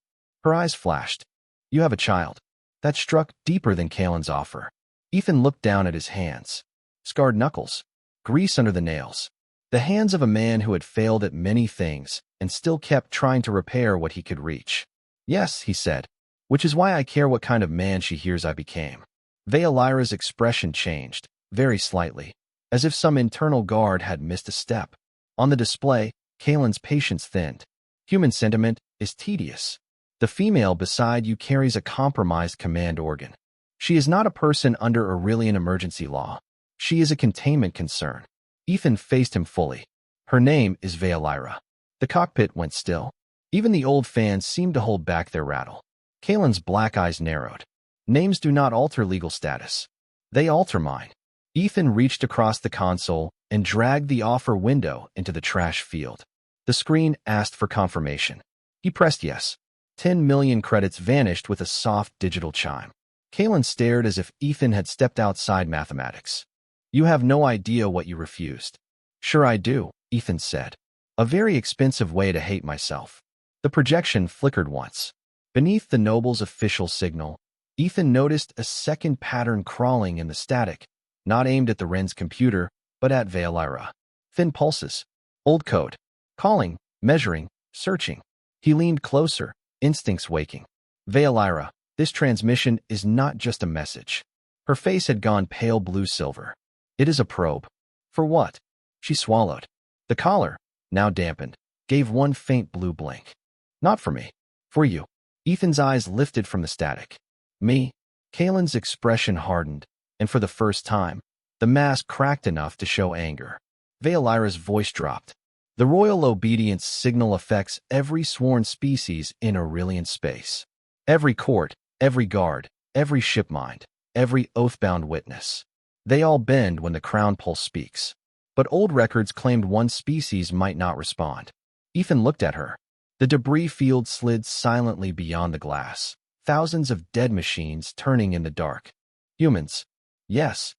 Her eyes flashed. You have a child. That struck deeper than Kalen's offer. Ethan looked down at his hands. Scarred knuckles. Grease under the nails. The hands of a man who had failed at many things and still kept trying to repair what he could reach. Yes, he said, which is why I care what kind of man she hears I became. Veilira's expression changed, very slightly, as if some internal guard had missed a step. On the display, Kalen's patience thinned. Human sentiment is tedious. The female beside you carries a compromised command organ. She is not a person under Aurelian emergency law. She is a containment concern. Ethan faced him fully. Her name is Veilira. The cockpit went still. Even the old fans seemed to hold back their rattle. Kalen's black eyes narrowed. Names do not alter legal status. They alter mine. Ethan reached across the console and dragged the offer window into the trash field. The screen asked for confirmation. He pressed yes. 10 million credits vanished with a soft digital chime. Kalen stared as if Ethan had stepped outside mathematics. You have no idea what you refused. Sure I do, Ethan said. A very expensive way to hate myself. The projection flickered once. Beneath the noble's official signal, Ethan noticed a second pattern crawling in the static, not aimed at the Wren's computer, but at Veilira. Thin pulses. Old code. Calling, measuring, searching. He leaned closer, instincts waking. Veilira, this transmission is not just a message. Her face had gone pale blue-silver. It is a probe. For what? She swallowed. The collar, now dampened, gave one faint blue blink. Not for me. For you. Ethan's eyes lifted from the static. Me? Kalen's expression hardened, and for the first time, the mask cracked enough to show anger. Veilira's voice dropped. The royal obedience signal affects every sworn species in Aurelian space. Every court, every guard, every shipmind, every oath-bound witness. They all bend when the crown pulse speaks. But old records claimed one species might not respond. Ethan looked at her. The debris field slid silently beyond the glass. Thousands of dead machines turning in the dark. Humans. Yes.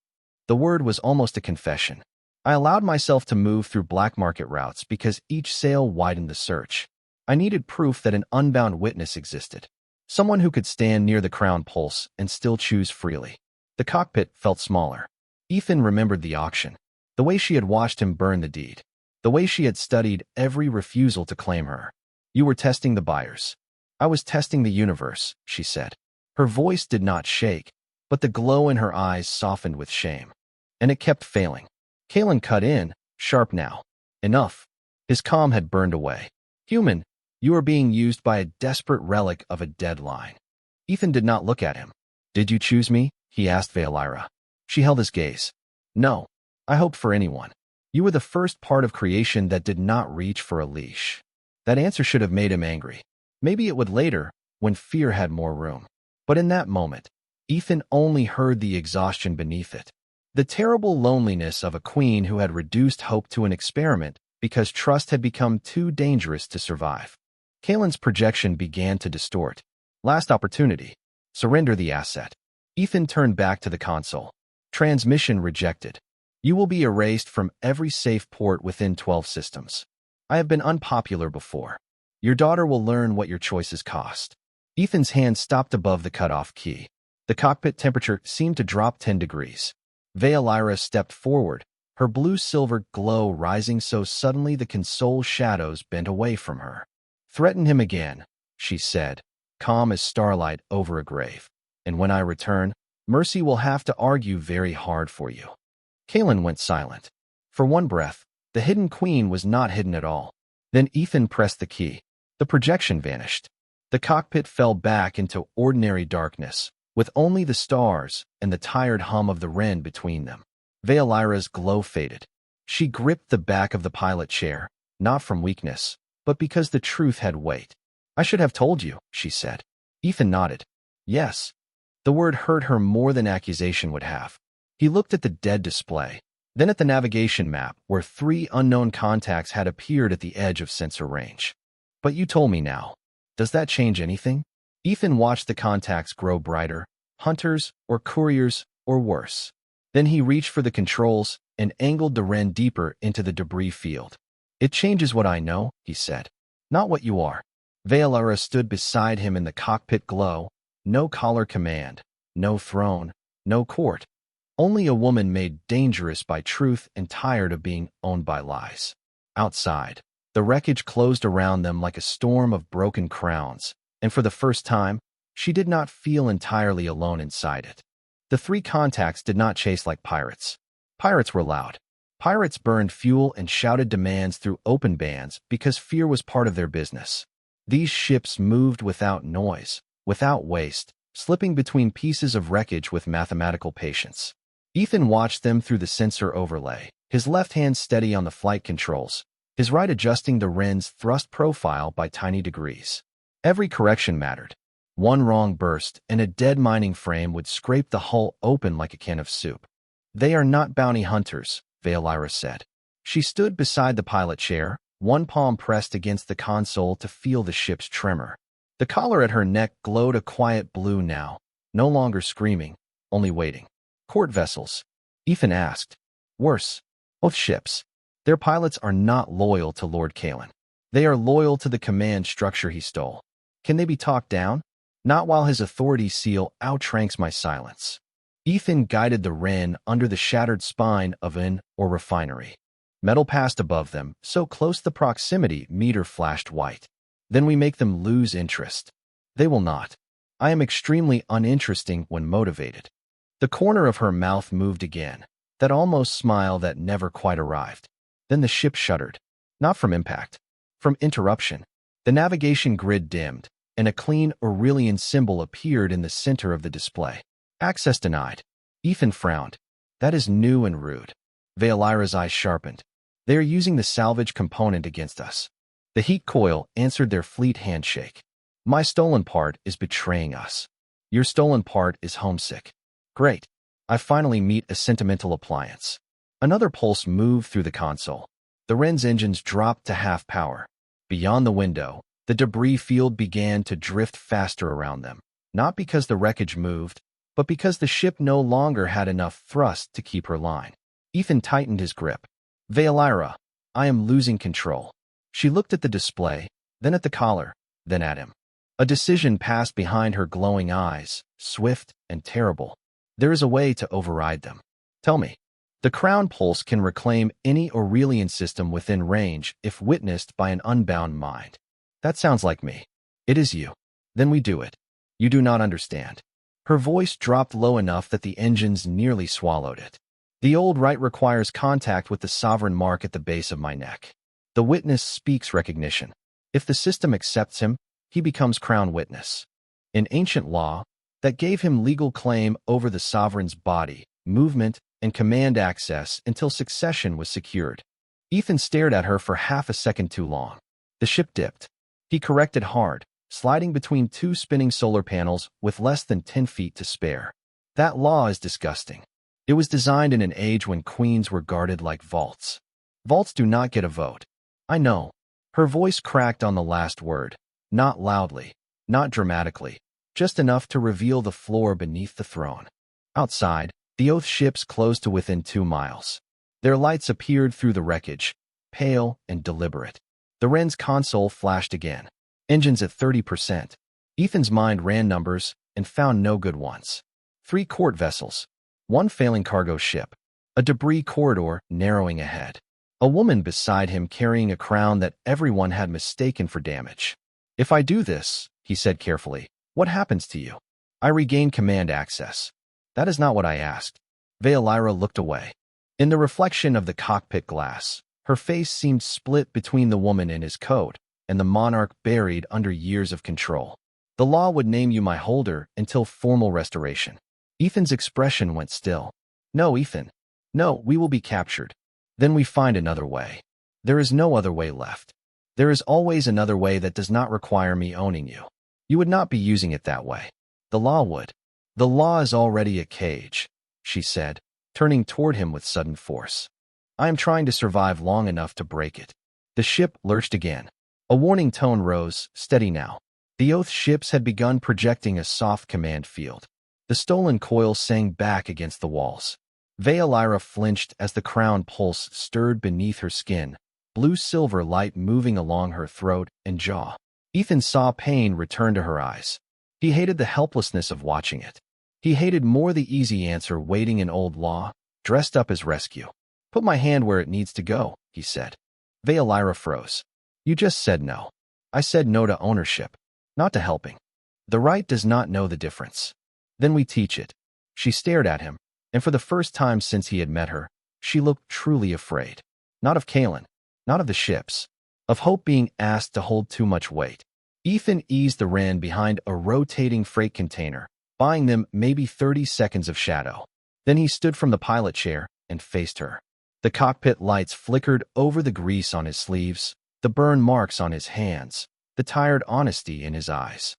The word was almost a confession. I allowed myself to move through black market routes because each sale widened the search. I needed proof that an unbound witness existed. Someone who could stand near the crown pulse and still choose freely. The cockpit felt smaller. Ethan remembered the auction. The way she had watched him burn the deed. The way she had studied every refusal to claim her. You were testing the buyers. I was testing the universe, she said. Her voice did not shake, but the glow in her eyes softened with shame. And it kept failing. Kalen cut in, sharp now. Enough. His calm had burned away. Human, you are being used by a desperate relic of a dead line. Ethan did not look at him. Did you choose me? He asked Veilira. She held his gaze. No. I hoped for anyone. You were the first part of creation that did not reach for a leash. That answer should have made him angry. Maybe it would later, when fear had more room. But in that moment, Ethan only heard the exhaustion beneath it. The terrible loneliness of a queen who had reduced hope to an experiment because trust had become too dangerous to survive. Kalen's projection began to distort. Last opportunity. Surrender the asset. Ethan turned back to the console. Transmission rejected. You will be erased from every safe port within 12 systems. I have been unpopular before. Your daughter will learn what your choices cost. Ethan's hand stopped above the cutoff key. The cockpit temperature seemed to drop 10 degrees. Veilira stepped forward, her blue-silver glow rising so suddenly the console shadows bent away from her. Threaten him again, she said, calm as starlight over a grave. And when I return, Mercy will have to argue very hard for you. Kalen went silent. For one breath, the hidden queen was not hidden at all. Then Ethan pressed the key. The projection vanished. The cockpit fell back into ordinary darkness, with only the stars and the tired hum of the Wren between them. Veilira's glow faded. She gripped the back of the pilot chair, not from weakness, but because the truth had weight. I should have told you, she said. Ethan nodded. Yes. The word hurt her more than accusation would have. He looked at the dead display, then at the navigation map where 3 unknown contacts had appeared at the edge of sensor range. But you told me now. Does that change anything? Ethan watched the contacts grow brighter, hunters or couriers or worse. Then he reached for the controls and angled the Wren deeper into the debris field. It changes what I know, he said. Not what you are. Veilira stood beside him in the cockpit glow. No collar command, no throne, no court. Only a woman made dangerous by truth and tired of being owned by lies. Outside, the wreckage closed around them like a storm of broken crowns, and for the first time, she did not feel entirely alone inside it. The 3 contacts did not chase like pirates. Pirates were loud. Pirates burned fuel and shouted demands through open bands because fear was part of their business. These ships moved without noise, without waste, slipping between pieces of wreckage with mathematical patience. Ethan watched them through the sensor overlay, his left hand steady on the flight controls, his right adjusting the Wren's thrust profile by tiny degrees. Every correction mattered. One wrong burst, and a dead mining frame would scrape the hull open like a can of soup. They are not bounty hunters, Veolyra said. She stood beside the pilot chair, one palm pressed against the console to feel the ship's tremor. The collar at her neck glowed a quiet blue now, no longer screaming, only waiting. Court vessels? Ethan asked. Worse. Both ships. Their pilots are not loyal to Lord Kalen. They are loyal to the command structure he stole. Can they be talked down? Not while his authority seal outranks my silence. Ethan guided the Wren under the shattered spine of an or refinery. Metal passed above them, so close the proximity meter flashed white. Then we make them lose interest. They will not. I am extremely uninteresting when motivated. The corner of her mouth moved again, that almost smile that never quite arrived. Then the ship shuddered. Not from impact. From interruption. The navigation grid dimmed, and a clean Aurelian symbol appeared in the center of the display. Access denied. Ethan frowned. That is new and rude. Veolyra's eyes sharpened. They are using the salvage component against us. The heat coil answered their fleet handshake. My stolen part is betraying us. Your stolen part is homesick. Great. I finally meet a sentimental appliance. Another pulse moved through the console. The Wren's engines dropped to half power. Beyond the window, the debris field began to drift faster around them, not because the wreckage moved, but because the ship no longer had enough thrust to keep her line. Ethan tightened his grip. Veolyra, I am losing control. She looked at the display, then at the collar, then at him. A decision passed behind her glowing eyes, swift and terrible. There is a way to override them. Tell me. The crown pulse can reclaim any Aurelian system within range if witnessed by an unbound mind. That sounds like me. It is you. Then we do it. You do not understand. Her voice dropped low enough that the engines nearly swallowed it. The old rite requires contact with the sovereign mark at the base of my neck. The witness speaks recognition. If the system accepts him, he becomes crown witness. In ancient law, that gave him legal claim over the sovereign's body, movement, and command access until succession was secured. Ethan stared at her for half a second too long. The ship dipped. He corrected hard, sliding between two spinning solar panels with less than 10 feet to spare. That law is disgusting. It was designed in an age when queens were guarded like vaults. Vaults do not get a vote. I know. Her voice cracked on the last word. Not loudly, not dramatically, just enough to reveal the floor beneath the throne. Outside, the Oath ships closed to within 2 miles. Their lights appeared through the wreckage, pale and deliberate. The Wren's console flashed again. Engines at 30%. Ethan's mind ran numbers and found no good ones. 3 court vessels. 1 failing cargo ship. A debris corridor narrowing ahead. A woman beside him carrying a crown that everyone had mistaken for damage. If I do this, he said carefully, what happens to you? I regain command access. That is not what I asked. Veolyra looked away. In the reflection of the cockpit glass, her face seemed split between the woman in his coat and the monarch buried under years of control. The law would name you my holder until formal restoration. Ethan's expression went still. No, Ethan. No, we will be captured. Then we find another way. There is no other way left. There is always another way that does not require me owning you. You would not be using it that way. The law would. The law is already a cage, she said, turning toward him with sudden force. I am trying to survive long enough to break it. The ship lurched again. A warning tone rose, steady now. The Oath ships had begun projecting a soft command field. The stolen coil sang back against the walls. Veolyra flinched as the crown pulse stirred beneath her skin, blue-silver light moving along her throat and jaw. Ethan saw pain return to her eyes. He hated the helplessness of watching it. He hated more the easy answer waiting in old law, dressed up as rescue. Put my hand where it needs to go, he said. Veolyra froze. You just said no. I said no to ownership, not to helping. The right does not know the difference. Then we teach it. She stared at him, and for the first time since he had met her, she looked truly afraid. Not of Kalen, not of the ships, of Hope being asked to hold too much weight. Ethan eased the Wren behind a rotating freight container, buying them maybe 30 seconds of shadow. Then he stood from the pilot chair and faced her. The cockpit lights flickered over the grease on his sleeves, the burn marks on his hands, the tired honesty in his eyes.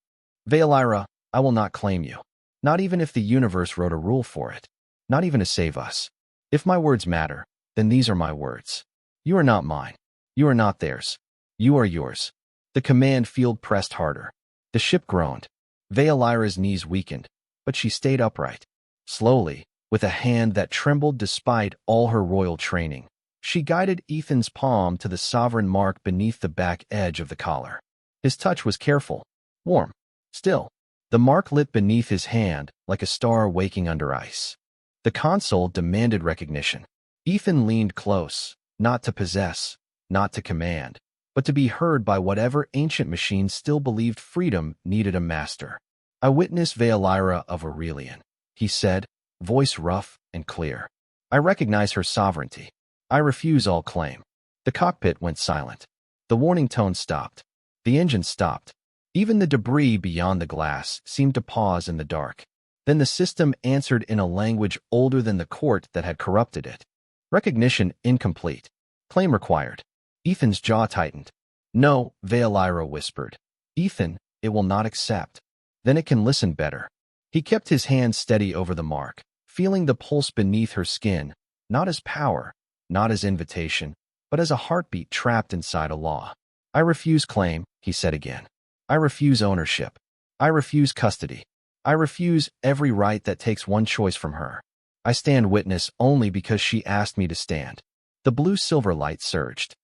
Veilira, I will not claim you. Not even if the universe wrote a rule for it. Not even to save us. If my words matter, then these are my words. You are not mine. You are not theirs. You are yours. The command field pressed harder. The ship groaned. Veilira's knees weakened, but she stayed upright. Slowly, with a hand that trembled despite all her royal training, she guided Ethan's palm to the sovereign mark beneath the back edge of the collar. His touch was careful, warm, still. The mark lit beneath his hand like a star waking under ice. The console demanded recognition. Ethan leaned close, not to possess, not to command, but to be heard by whatever ancient machine still believed freedom needed a master. I witness Veilira of Aurelian, he said, voice rough and clear. I recognize her sovereignty. I refuse all claim. The cockpit went silent. The warning tone stopped. The engine stopped. Even the debris beyond the glass seemed to pause in the dark. Then the system answered in a language older than the court that had corrupted it. Recognition incomplete. Claim required. Ethan's jaw tightened. No, Veilira whispered. Ethan, it will not accept. Then it can listen better. He kept his hand steady over the mark, feeling the pulse beneath her skin, not as power, not as invitation, but as a heartbeat trapped inside a law. I refuse claim, he said again. I refuse ownership. I refuse custody. I refuse every right that takes one choice from her. I stand witness only because she asked me to stand. The blue-silver light surged.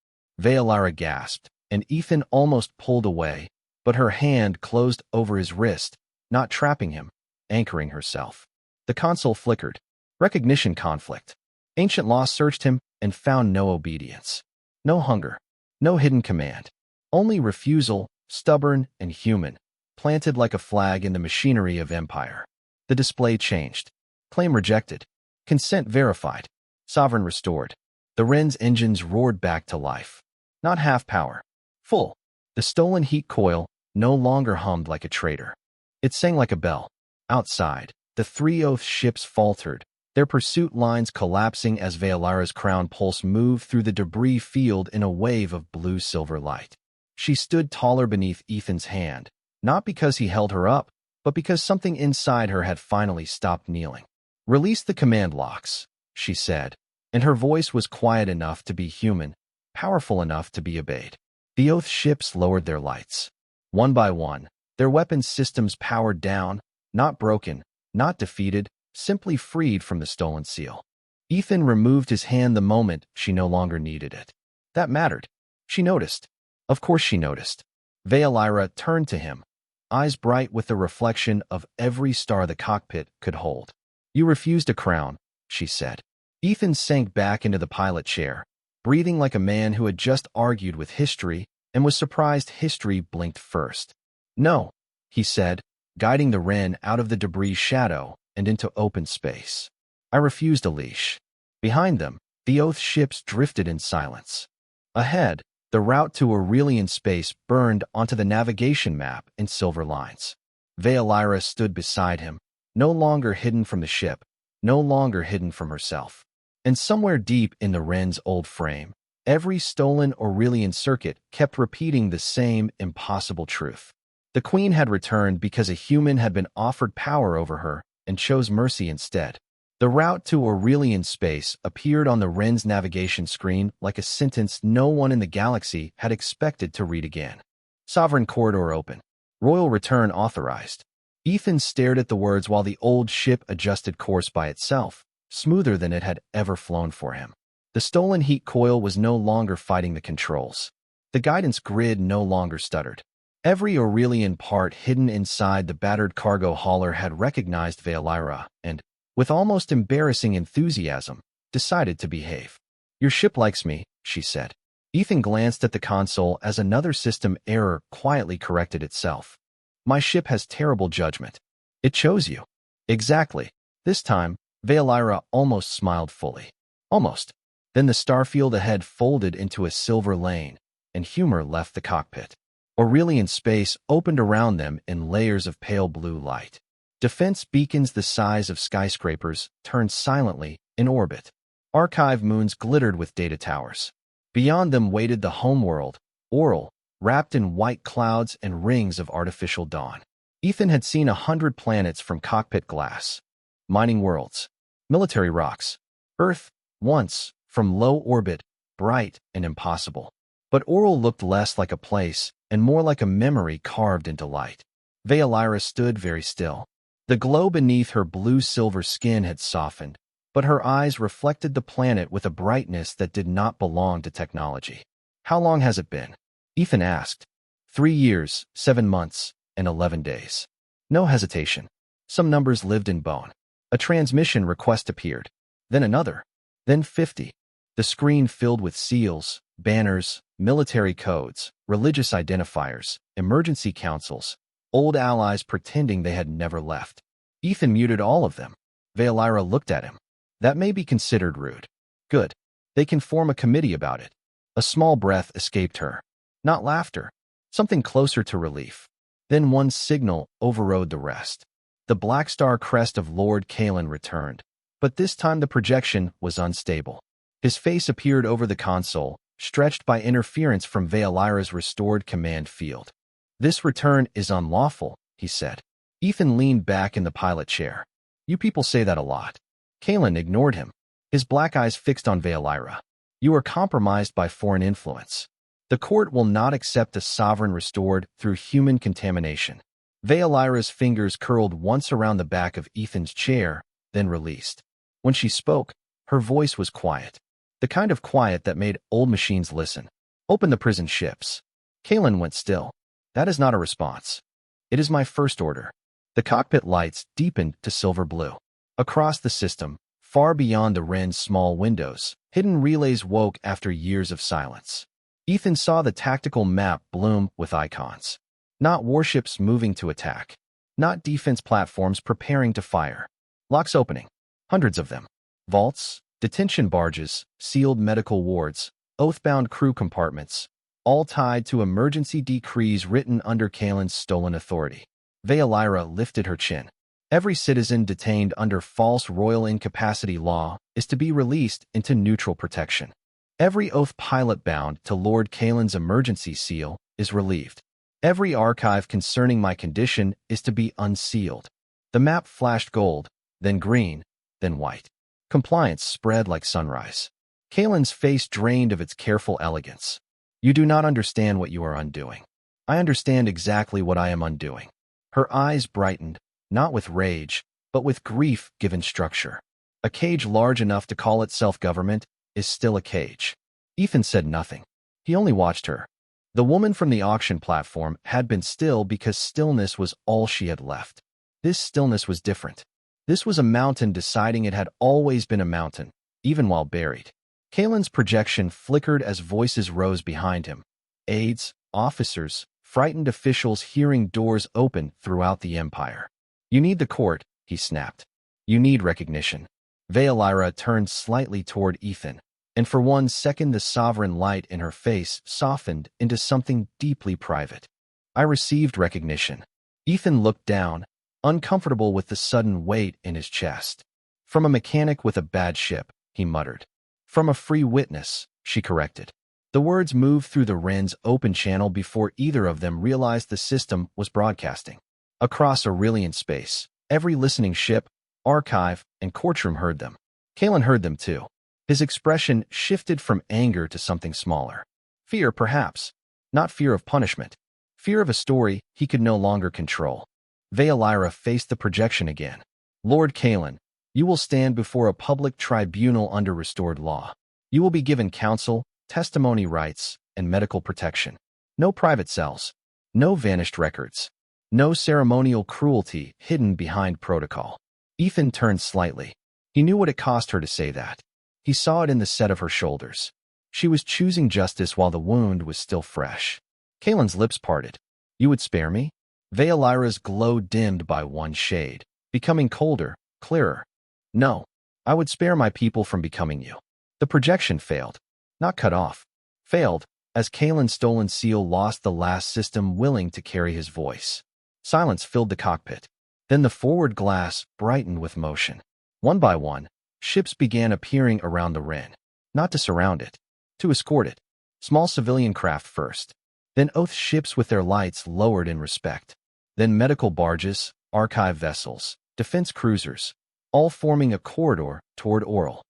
Veilira gasped, and Ethan almost pulled away, but her hand closed over his wrist, not trapping him, anchoring herself. The console flickered. Recognition conflict. Ancient law searched him and found no obedience. No hunger. No hidden command. Only refusal, stubborn and human, planted like a flag in the machinery of empire. The display changed. Claim rejected. Consent verified. Sovereign restored. The Wren's engines roared back to life. Not half power. Full. The stolen heat coil no longer hummed like a traitor. It sang like a bell. Outside, the three Oath ships faltered, their pursuit lines collapsing as Veilira's crown pulse moved through the debris field in a wave of blue-silver light. She stood taller beneath Ethan's hand, not because he held her up, but because something inside her had finally stopped kneeling. Release the command locks, she said, and her voice was quiet enough to be human, powerful enough to be obeyed. The Oath ships lowered their lights. One by one, their weapons systems powered down, not broken, not defeated, simply freed from the stolen seal. Ethan removed his hand the moment she no longer needed it. That mattered. She noticed. Of course she noticed. Veilira turned to him, eyes bright with the reflection of every star the cockpit could hold. You refused a crown, she said. Ethan sank back into the pilot chair, breathing like a man who had just argued with history and was surprised history blinked first. No, he said, guiding the Wren out of the debris shadow and into open space. I refused a leash. Behind them, the Oath ships drifted in silence. Ahead, the route to Aurelian space burned onto the navigation map in silver lines. Veilira stood beside him, no longer hidden from the ship, no longer hidden from herself. And somewhere deep in the Wren's old frame, every stolen Aurelian circuit kept repeating the same impossible truth. The Queen had returned because a human had been offered power over her and chose mercy instead. The route to Aurelian space appeared on the Wren's navigation screen like a sentence no one in the galaxy had expected to read again. Sovereign corridor open. Royal return authorized. Ethan stared at the words while the old ship adjusted course by itself, smoother than it had ever flown for him. The stolen heat coil was no longer fighting the controls. The guidance grid no longer stuttered. Every Aurelian part hidden inside the battered cargo hauler had recognized Veilira and, with almost embarrassing enthusiasm, decided to behave. Your ship likes me, she said. Ethan glanced at the console as another system error quietly corrected itself. My ship has terrible judgment. It chose you. Exactly. This time, Veilira almost smiled fully. Almost. Then the starfield ahead folded into a silver lane, and humor left the cockpit. Aurelian space opened around them in layers of pale blue light. Defense beacons the size of skyscrapers turned silently in orbit. Archive moons glittered with data towers. Beyond them waited the homeworld, Oral, wrapped in white clouds and rings of artificial dawn. Ethan had seen 100 planets from cockpit glass, mining worlds, military rocks, Earth, once, from low orbit, bright and impossible. But Oral looked less like a place and more like a memory carved into light. Veolyra stood very still. The glow beneath her blue-silver skin had softened, but her eyes reflected the planet with a brightness that did not belong to technology. "How long has it been?" Ethan asked. 3 years, 7 months, and 11 days. No hesitation. Some numbers lived in bone. A transmission request appeared. Then another. Then 50. The screen filled with seals, banners, military codes, religious identifiers, emergency councils, old allies pretending they had never left. Ethan muted all of them. Veolyra looked at him. "That may be considered rude." "Good. They can form a committee about it." A small breath escaped her. Not laughter. Something closer to relief. Then one signal overrode the rest. The black star crest of Lord Kalen returned, but this time the projection was unstable. His face appeared over the console, stretched by interference from Veolyra's restored command field. "This return is unlawful," he said. Ethan leaned back in the pilot chair. "You people say that a lot." Kalen ignored him, his black eyes fixed on Veolyra. "You are compromised by foreign influence. The court will not accept a sovereign restored through human contamination." Veolyra's fingers curled once around the back of Ethan's chair, then released. When she spoke, her voice was quiet. The kind of quiet that made old machines listen. "Open the prison ships." Kalen went still. "That is not a response. It is my first order." The cockpit lights deepened to silver blue. Across the system, far beyond the Wren's small windows, hidden relays woke after years of silence. Ethan saw the tactical map bloom with icons. Not warships moving to attack. Not defense platforms preparing to fire. Locks opening. Hundreds of them. Vaults, detention barges, sealed medical wards, oath-bound crew compartments, all tied to emergency decrees written under Kalen's stolen authority. Veolyra lifted her chin. Every citizen detained under false royal incapacity law is to be released into neutral protection. Every oath pilot bound to Lord Kalen's emergency seal is relieved. Every archive concerning my condition is to be unsealed. The map flashed gold, then green, then white. Compliance spread like sunrise. Kalen's face drained of its careful elegance. "You do not understand what you are undoing." "I understand exactly what I am undoing." Her eyes brightened, not with rage, but with grief given structure. A cage large enough to call itself government is still a cage. Ethan said nothing. He only watched her. The woman from the auction platform had been still because stillness was all she had left. This stillness was different. This was a mountain deciding it had always been a mountain, even while buried. Kalen's projection flickered as voices rose behind him. Aides, officers, frightened officials hearing doors open throughout the empire. "You need the court," he snapped. "You need recognition." Veolyra turned slightly toward Ethan, and for 1 second the sovereign light in her face softened into something deeply private. "I received recognition." Ethan looked down, uncomfortable with the sudden weight in his chest. "From a mechanic with a bad ship," he muttered. "From a free witness," she corrected. The words moved through the Wren's open channel before either of them realized the system was broadcasting. Across Aurelian space, every listening ship, archive, and courtroom heard them. Kalen heard them too. His expression shifted from anger to something smaller. Fear, perhaps. Not fear of punishment. Fear of a story he could no longer control. Veolyra faced the projection again. "Lord Kalen, you will stand before a public tribunal under restored law. You will be given counsel, testimony rights, and medical protection. No private cells. No vanished records. No ceremonial cruelty hidden behind protocol." Ethan turned slightly. He knew what it cost her to say that. He saw it in the set of her shoulders. She was choosing justice while the wound was still fresh. Kalen's lips parted. "You would spare me?" Veolyra's glow dimmed by one shade, becoming colder, clearer. "No. I would spare my people from becoming you." The projection failed. Not cut off. Failed, as Kalen's stolen seal lost the last system willing to carry his voice. Silence filled the cockpit. Then the forward glass brightened with motion. One by one, ships began appearing around the Wren. Not to surround it, to escort it. Small civilian craft first. Then oath ships with their lights lowered in respect. then medical barges, archive vessels, defense cruisers, all forming a corridor toward Oral.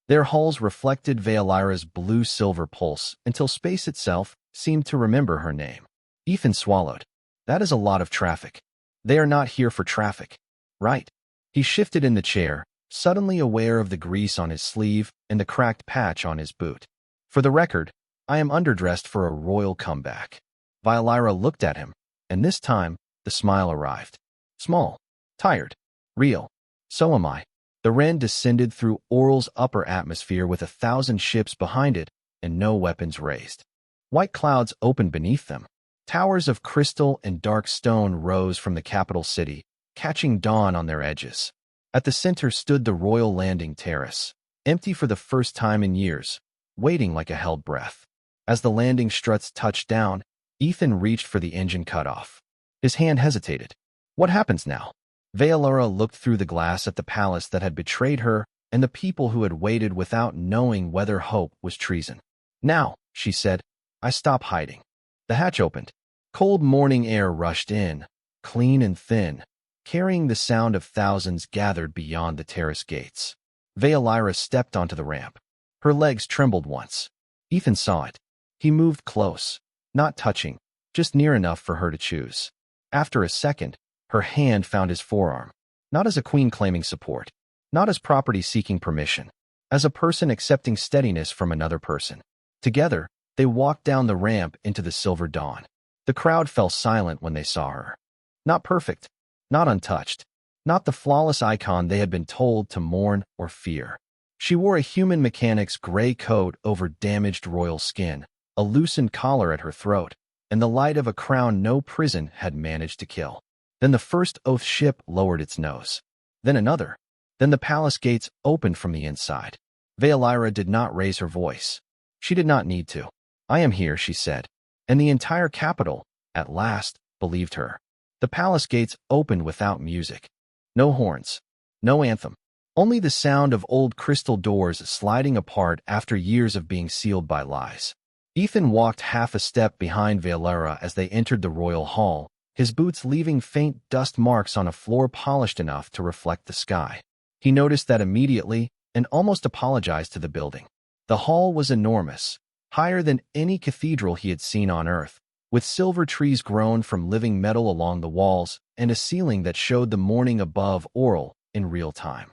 Their hulls reflected Veolira's blue-silver pulse until space itself seemed to remember her name. Ethan swallowed. That is a lot of traffic. They are not here for traffic. Right. He shifted in the chair, suddenly aware of the grease on his sleeve and the cracked patch on his boot. For the record, I am underdressed for a royal comeback. Veolira looked at him, and this time, the smile arrived. Small, tired, real. So am I. The Ren descended through Oral's upper atmosphere with 1,000 ships behind it and no weapons raised. White clouds opened beneath them. Towers of crystal and dark stone rose from the capital city, catching dawn on their edges. At the center stood the royal landing terrace, empty for the first time in years, waiting like a held breath. As the landing struts touched down, Ethan reached for the engine cutoff. His hand hesitated. What happens now? Veolira looked through the glass at the palace that had betrayed her and the people who had waited without knowing whether hope was treason. Now, she said, I stop hiding. The hatch opened. Cold morning air rushed in, clean and thin, carrying the sound of thousands gathered beyond the terrace gates. Veolira stepped onto the ramp. Her legs trembled once. Ethan saw it. He moved close, not touching, just near enough for her to choose. After a second, her hand found his forearm, not as a queen claiming support, not as property seeking permission, as a person accepting steadiness from another person. Together, they walked down the ramp into the silver dawn. The crowd fell silent when they saw her. Not perfect, not untouched, not the flawless icon they had been told to mourn or fear. She wore a human mechanic's gray coat over damaged royal skin, a loosened collar at her throat, and the light of a crown no prison had managed to kill. Then the first Oath ship lowered its nose. Then another. Then the palace gates opened from the inside. Veolira did not raise her voice. She did not need to. I am here, she said. And the entire capital, at last, believed her. The palace gates opened without music. No horns. No anthem. Only the sound of old crystal doors sliding apart after years of being sealed by lies. Ethan walked half a step behind Veolira as they entered the royal hall, his boots leaving faint dust marks on a floor polished enough to reflect the sky. He noticed that immediately and almost apologized to the building. The hall was enormous, higher than any cathedral he had seen on Earth, with silver trees grown from living metal along the walls and a ceiling that showed the morning above Oral in real time.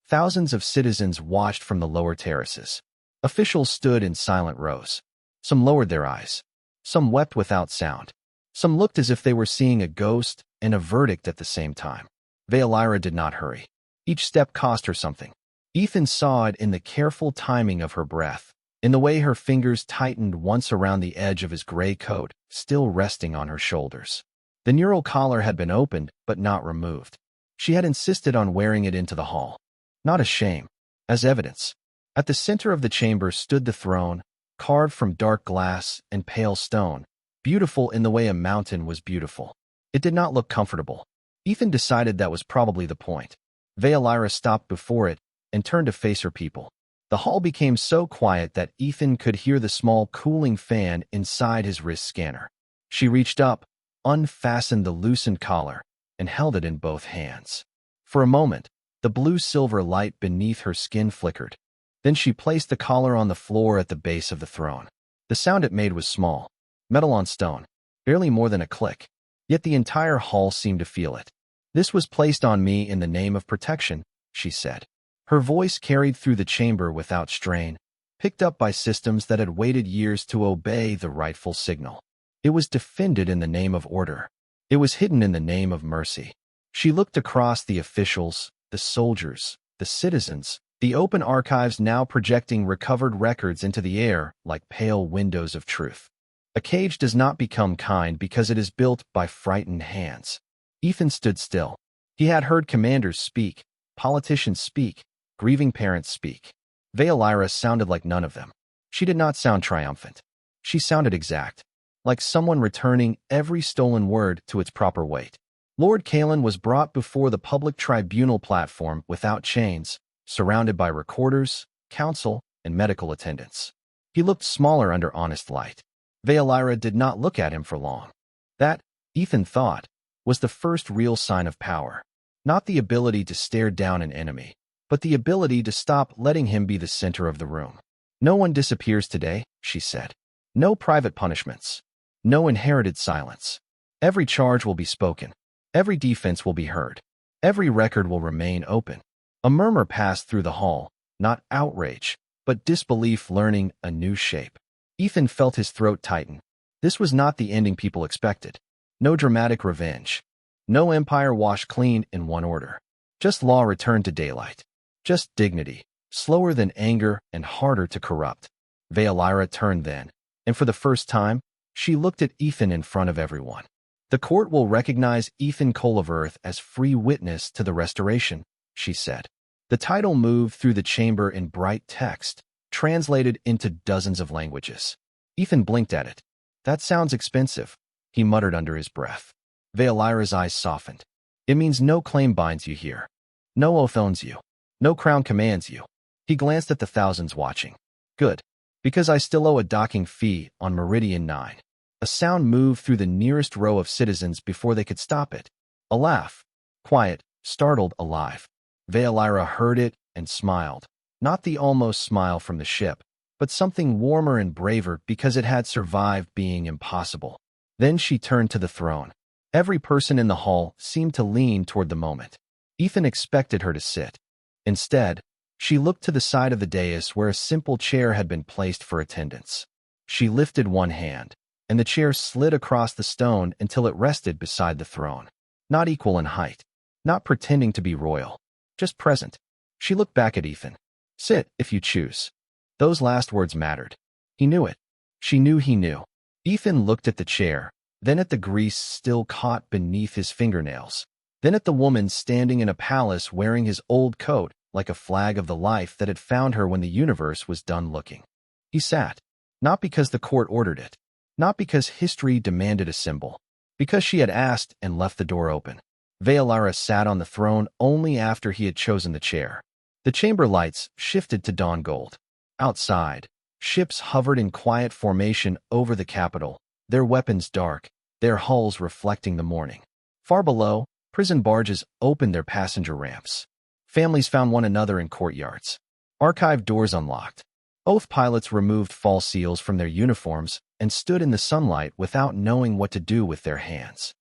Thousands of citizens watched from the lower terraces. Officials stood in silent rows. Some lowered their eyes. Some wept without sound. Some looked as if they were seeing a ghost and a verdict at the same time. Veolira did not hurry. Each step cost her something. Ethan saw it in the careful timing of her breath, in the way her fingers tightened once around the edge of his gray coat, still resting on her shoulders. The neural collar had been opened, but not removed. She had insisted on wearing it into the hall. Not as shame, as evidence. At the center of the chamber stood the throne, carved from dark glass and pale stone, beautiful in the way a mountain was beautiful. It did not look comfortable. Ethan decided that was probably the point. Veolira stopped before it and turned to face her people. The hall became so quiet that Ethan could hear the small cooling fan inside his wrist scanner. She reached up, unfastened the loosened collar, and held it in both hands. For a moment, the blue-silver light beneath her skin flickered. Then she placed the collar on the floor at the base of the throne. The sound it made was small. Metal on stone, barely more than a click. Yet the entire hall seemed to feel it. This was placed on me in the name of protection, she said. Her voice carried through the chamber without strain, picked up by systems that had waited years to obey the rightful signal. It was defended in the name of order. It was hidden in the name of mercy. She looked across the officials, the soldiers, the citizens, the open archives now projecting recovered records into the air like pale windows of truth. A cage does not become kind because it is built by frightened hands. Ethan stood still. He had heard commanders speak, politicians speak, grieving parents speak. Veolira sounded like none of them. She did not sound triumphant. She sounded exact, like someone returning every stolen word to its proper weight. Lord Kalen was brought before the public tribunal platform without chains, surrounded by recorders, counsel, and medical attendants. He looked smaller under honest light. Veolira did not look at him for long. That, Ethan thought, was the first real sign of power. Not the ability to stare down an enemy, but the ability to stop letting him be the center of the room. No one disappears today, she said. No private punishments. No inherited silence. Every charge will be spoken. Every defense will be heard. Every record will remain open. A murmur passed through the hall, not outrage, but disbelief learning a new shape. Ethan felt his throat tighten. This was not the ending people expected. No dramatic revenge. No empire washed clean in one order. Just law returned to daylight. Just dignity, slower than anger and harder to corrupt. Veolyra turned then, and for the first time, she looked at Ethan in front of everyone. The court will recognize Ethan Cole of Earth as free witness to the restoration, she said. The title moved through the chamber in bright text, translated into dozens of languages. Ethan blinked at it. That sounds expensive, he muttered under his breath. Veolyra's eyes softened. It means no claim binds you here. No oath owns you. No crown commands you. He glanced at the thousands watching. Good. Because I still owe a docking fee on Meridian 9. A sound moved through the nearest row of citizens before they could stop it. A laugh. Quiet, startled, alive. Veolyra heard it and smiled. Not the almost smile from the ship, but something warmer and braver because it had survived being impossible. Then she turned to the throne. Every person in the hall seemed to lean toward the moment. Ethan expected her to sit. Instead, she looked to the side of the dais where a simple chair had been placed for attendance. She lifted one hand, and the chair slid across the stone until it rested beside the throne. Not equal in height, not pretending to be royal, just present. She looked back at Ethan. Sit, if you choose. Those last words mattered. He knew it. She knew he knew. Ethan looked at the chair, then at the grease still caught beneath his fingernails, then at the woman standing in a palace wearing his old coat like a flag of the life that had found her when the universe was done looking. He sat, not because the court ordered it, not because history demanded a symbol, because she had asked and left the door open. Veolyra sat on the throne only after he had chosen the chair. The chamber lights shifted to dawn gold. Outside, ships hovered in quiet formation over the capital, their weapons dark, their hulls reflecting the morning. Far below, prison barges opened their passenger ramps. Families found one another in courtyards. Archive doors unlocked. Oath pilots removed false seals from their uniforms and stood in the sunlight without knowing what to do with their hands.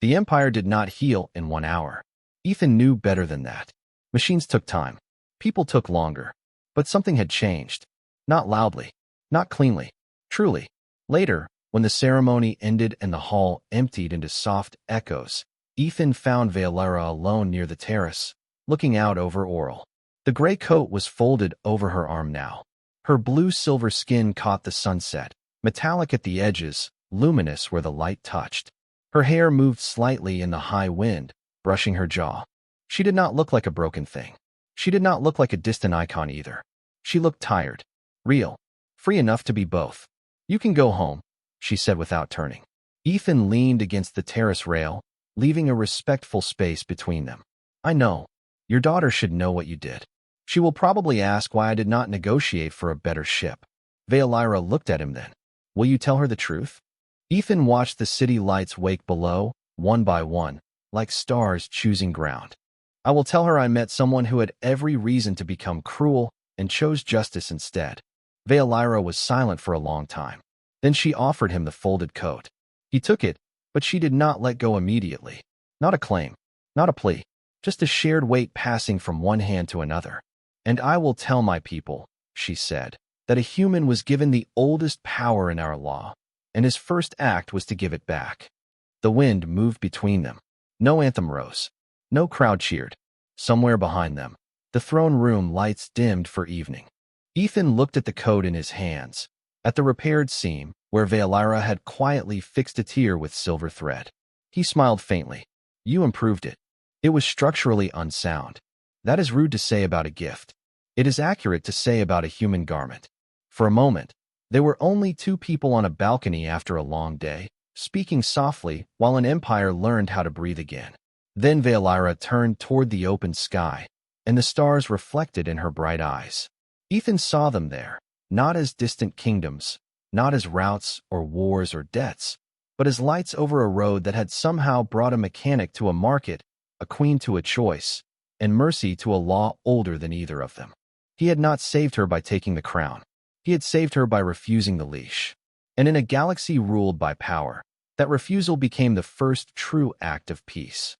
The Empire did not heal in 1 hour. Ethan knew better than that. Machines took time. People took longer. But something had changed. Not loudly. Not cleanly. Truly. Later, when the ceremony ended and the hall emptied into soft echoes, Ethan found Veolyra alone near the terrace, looking out over Oral. The gray coat was folded over her arm now. Her blue-silver skin caught the sunset, metallic at the edges, luminous where the light touched. Her hair moved slightly in the high wind, brushing her jaw. She did not look like a broken thing. She did not look like a distant icon either. She looked tired, real, free enough to be both. You can go home, she said without turning. Ethan leaned against the terrace rail, leaving a respectful space between them. I know. Your daughter should know what you did. She will probably ask why I did not negotiate for a better ship. Veolyra looked at him then. Will you tell her the truth? Ethan watched the city lights wake below, one by one, like stars choosing ground. I will tell her I met someone who had every reason to become cruel and chose justice instead. Veolyra was silent for a long time. Then she offered him the folded coat. He took it, but she did not let go immediately. Not a claim, not a plea, just a shared weight passing from one hand to another. And I will tell my people, she said, that a human was given the oldest power in our law, and his first act was to give it back. The wind moved between them. No anthem rose. No crowd cheered. Somewhere behind them, the throne room lights dimmed for evening. Ethan looked at the coat in his hands, at the repaired seam where Veolyra had quietly fixed a tear with silver thread. He smiled faintly. You improved it. It was structurally unsound. That is rude to say about a gift. It is accurate to say about a human garment. For a moment, there were only two people on a balcony after a long day, speaking softly while an empire learned how to breathe again. Then Veolyra turned toward the open sky, and the stars reflected in her bright eyes. Ethan saw them there, not as distant kingdoms, not as routes or wars or debts, but as lights over a road that had somehow brought a mechanic to a market, a queen to a choice, and mercy to a law older than either of them. He had not saved her by taking the crown. He had saved her by refusing the leash. And in a galaxy ruled by power, that refusal became the first true act of peace.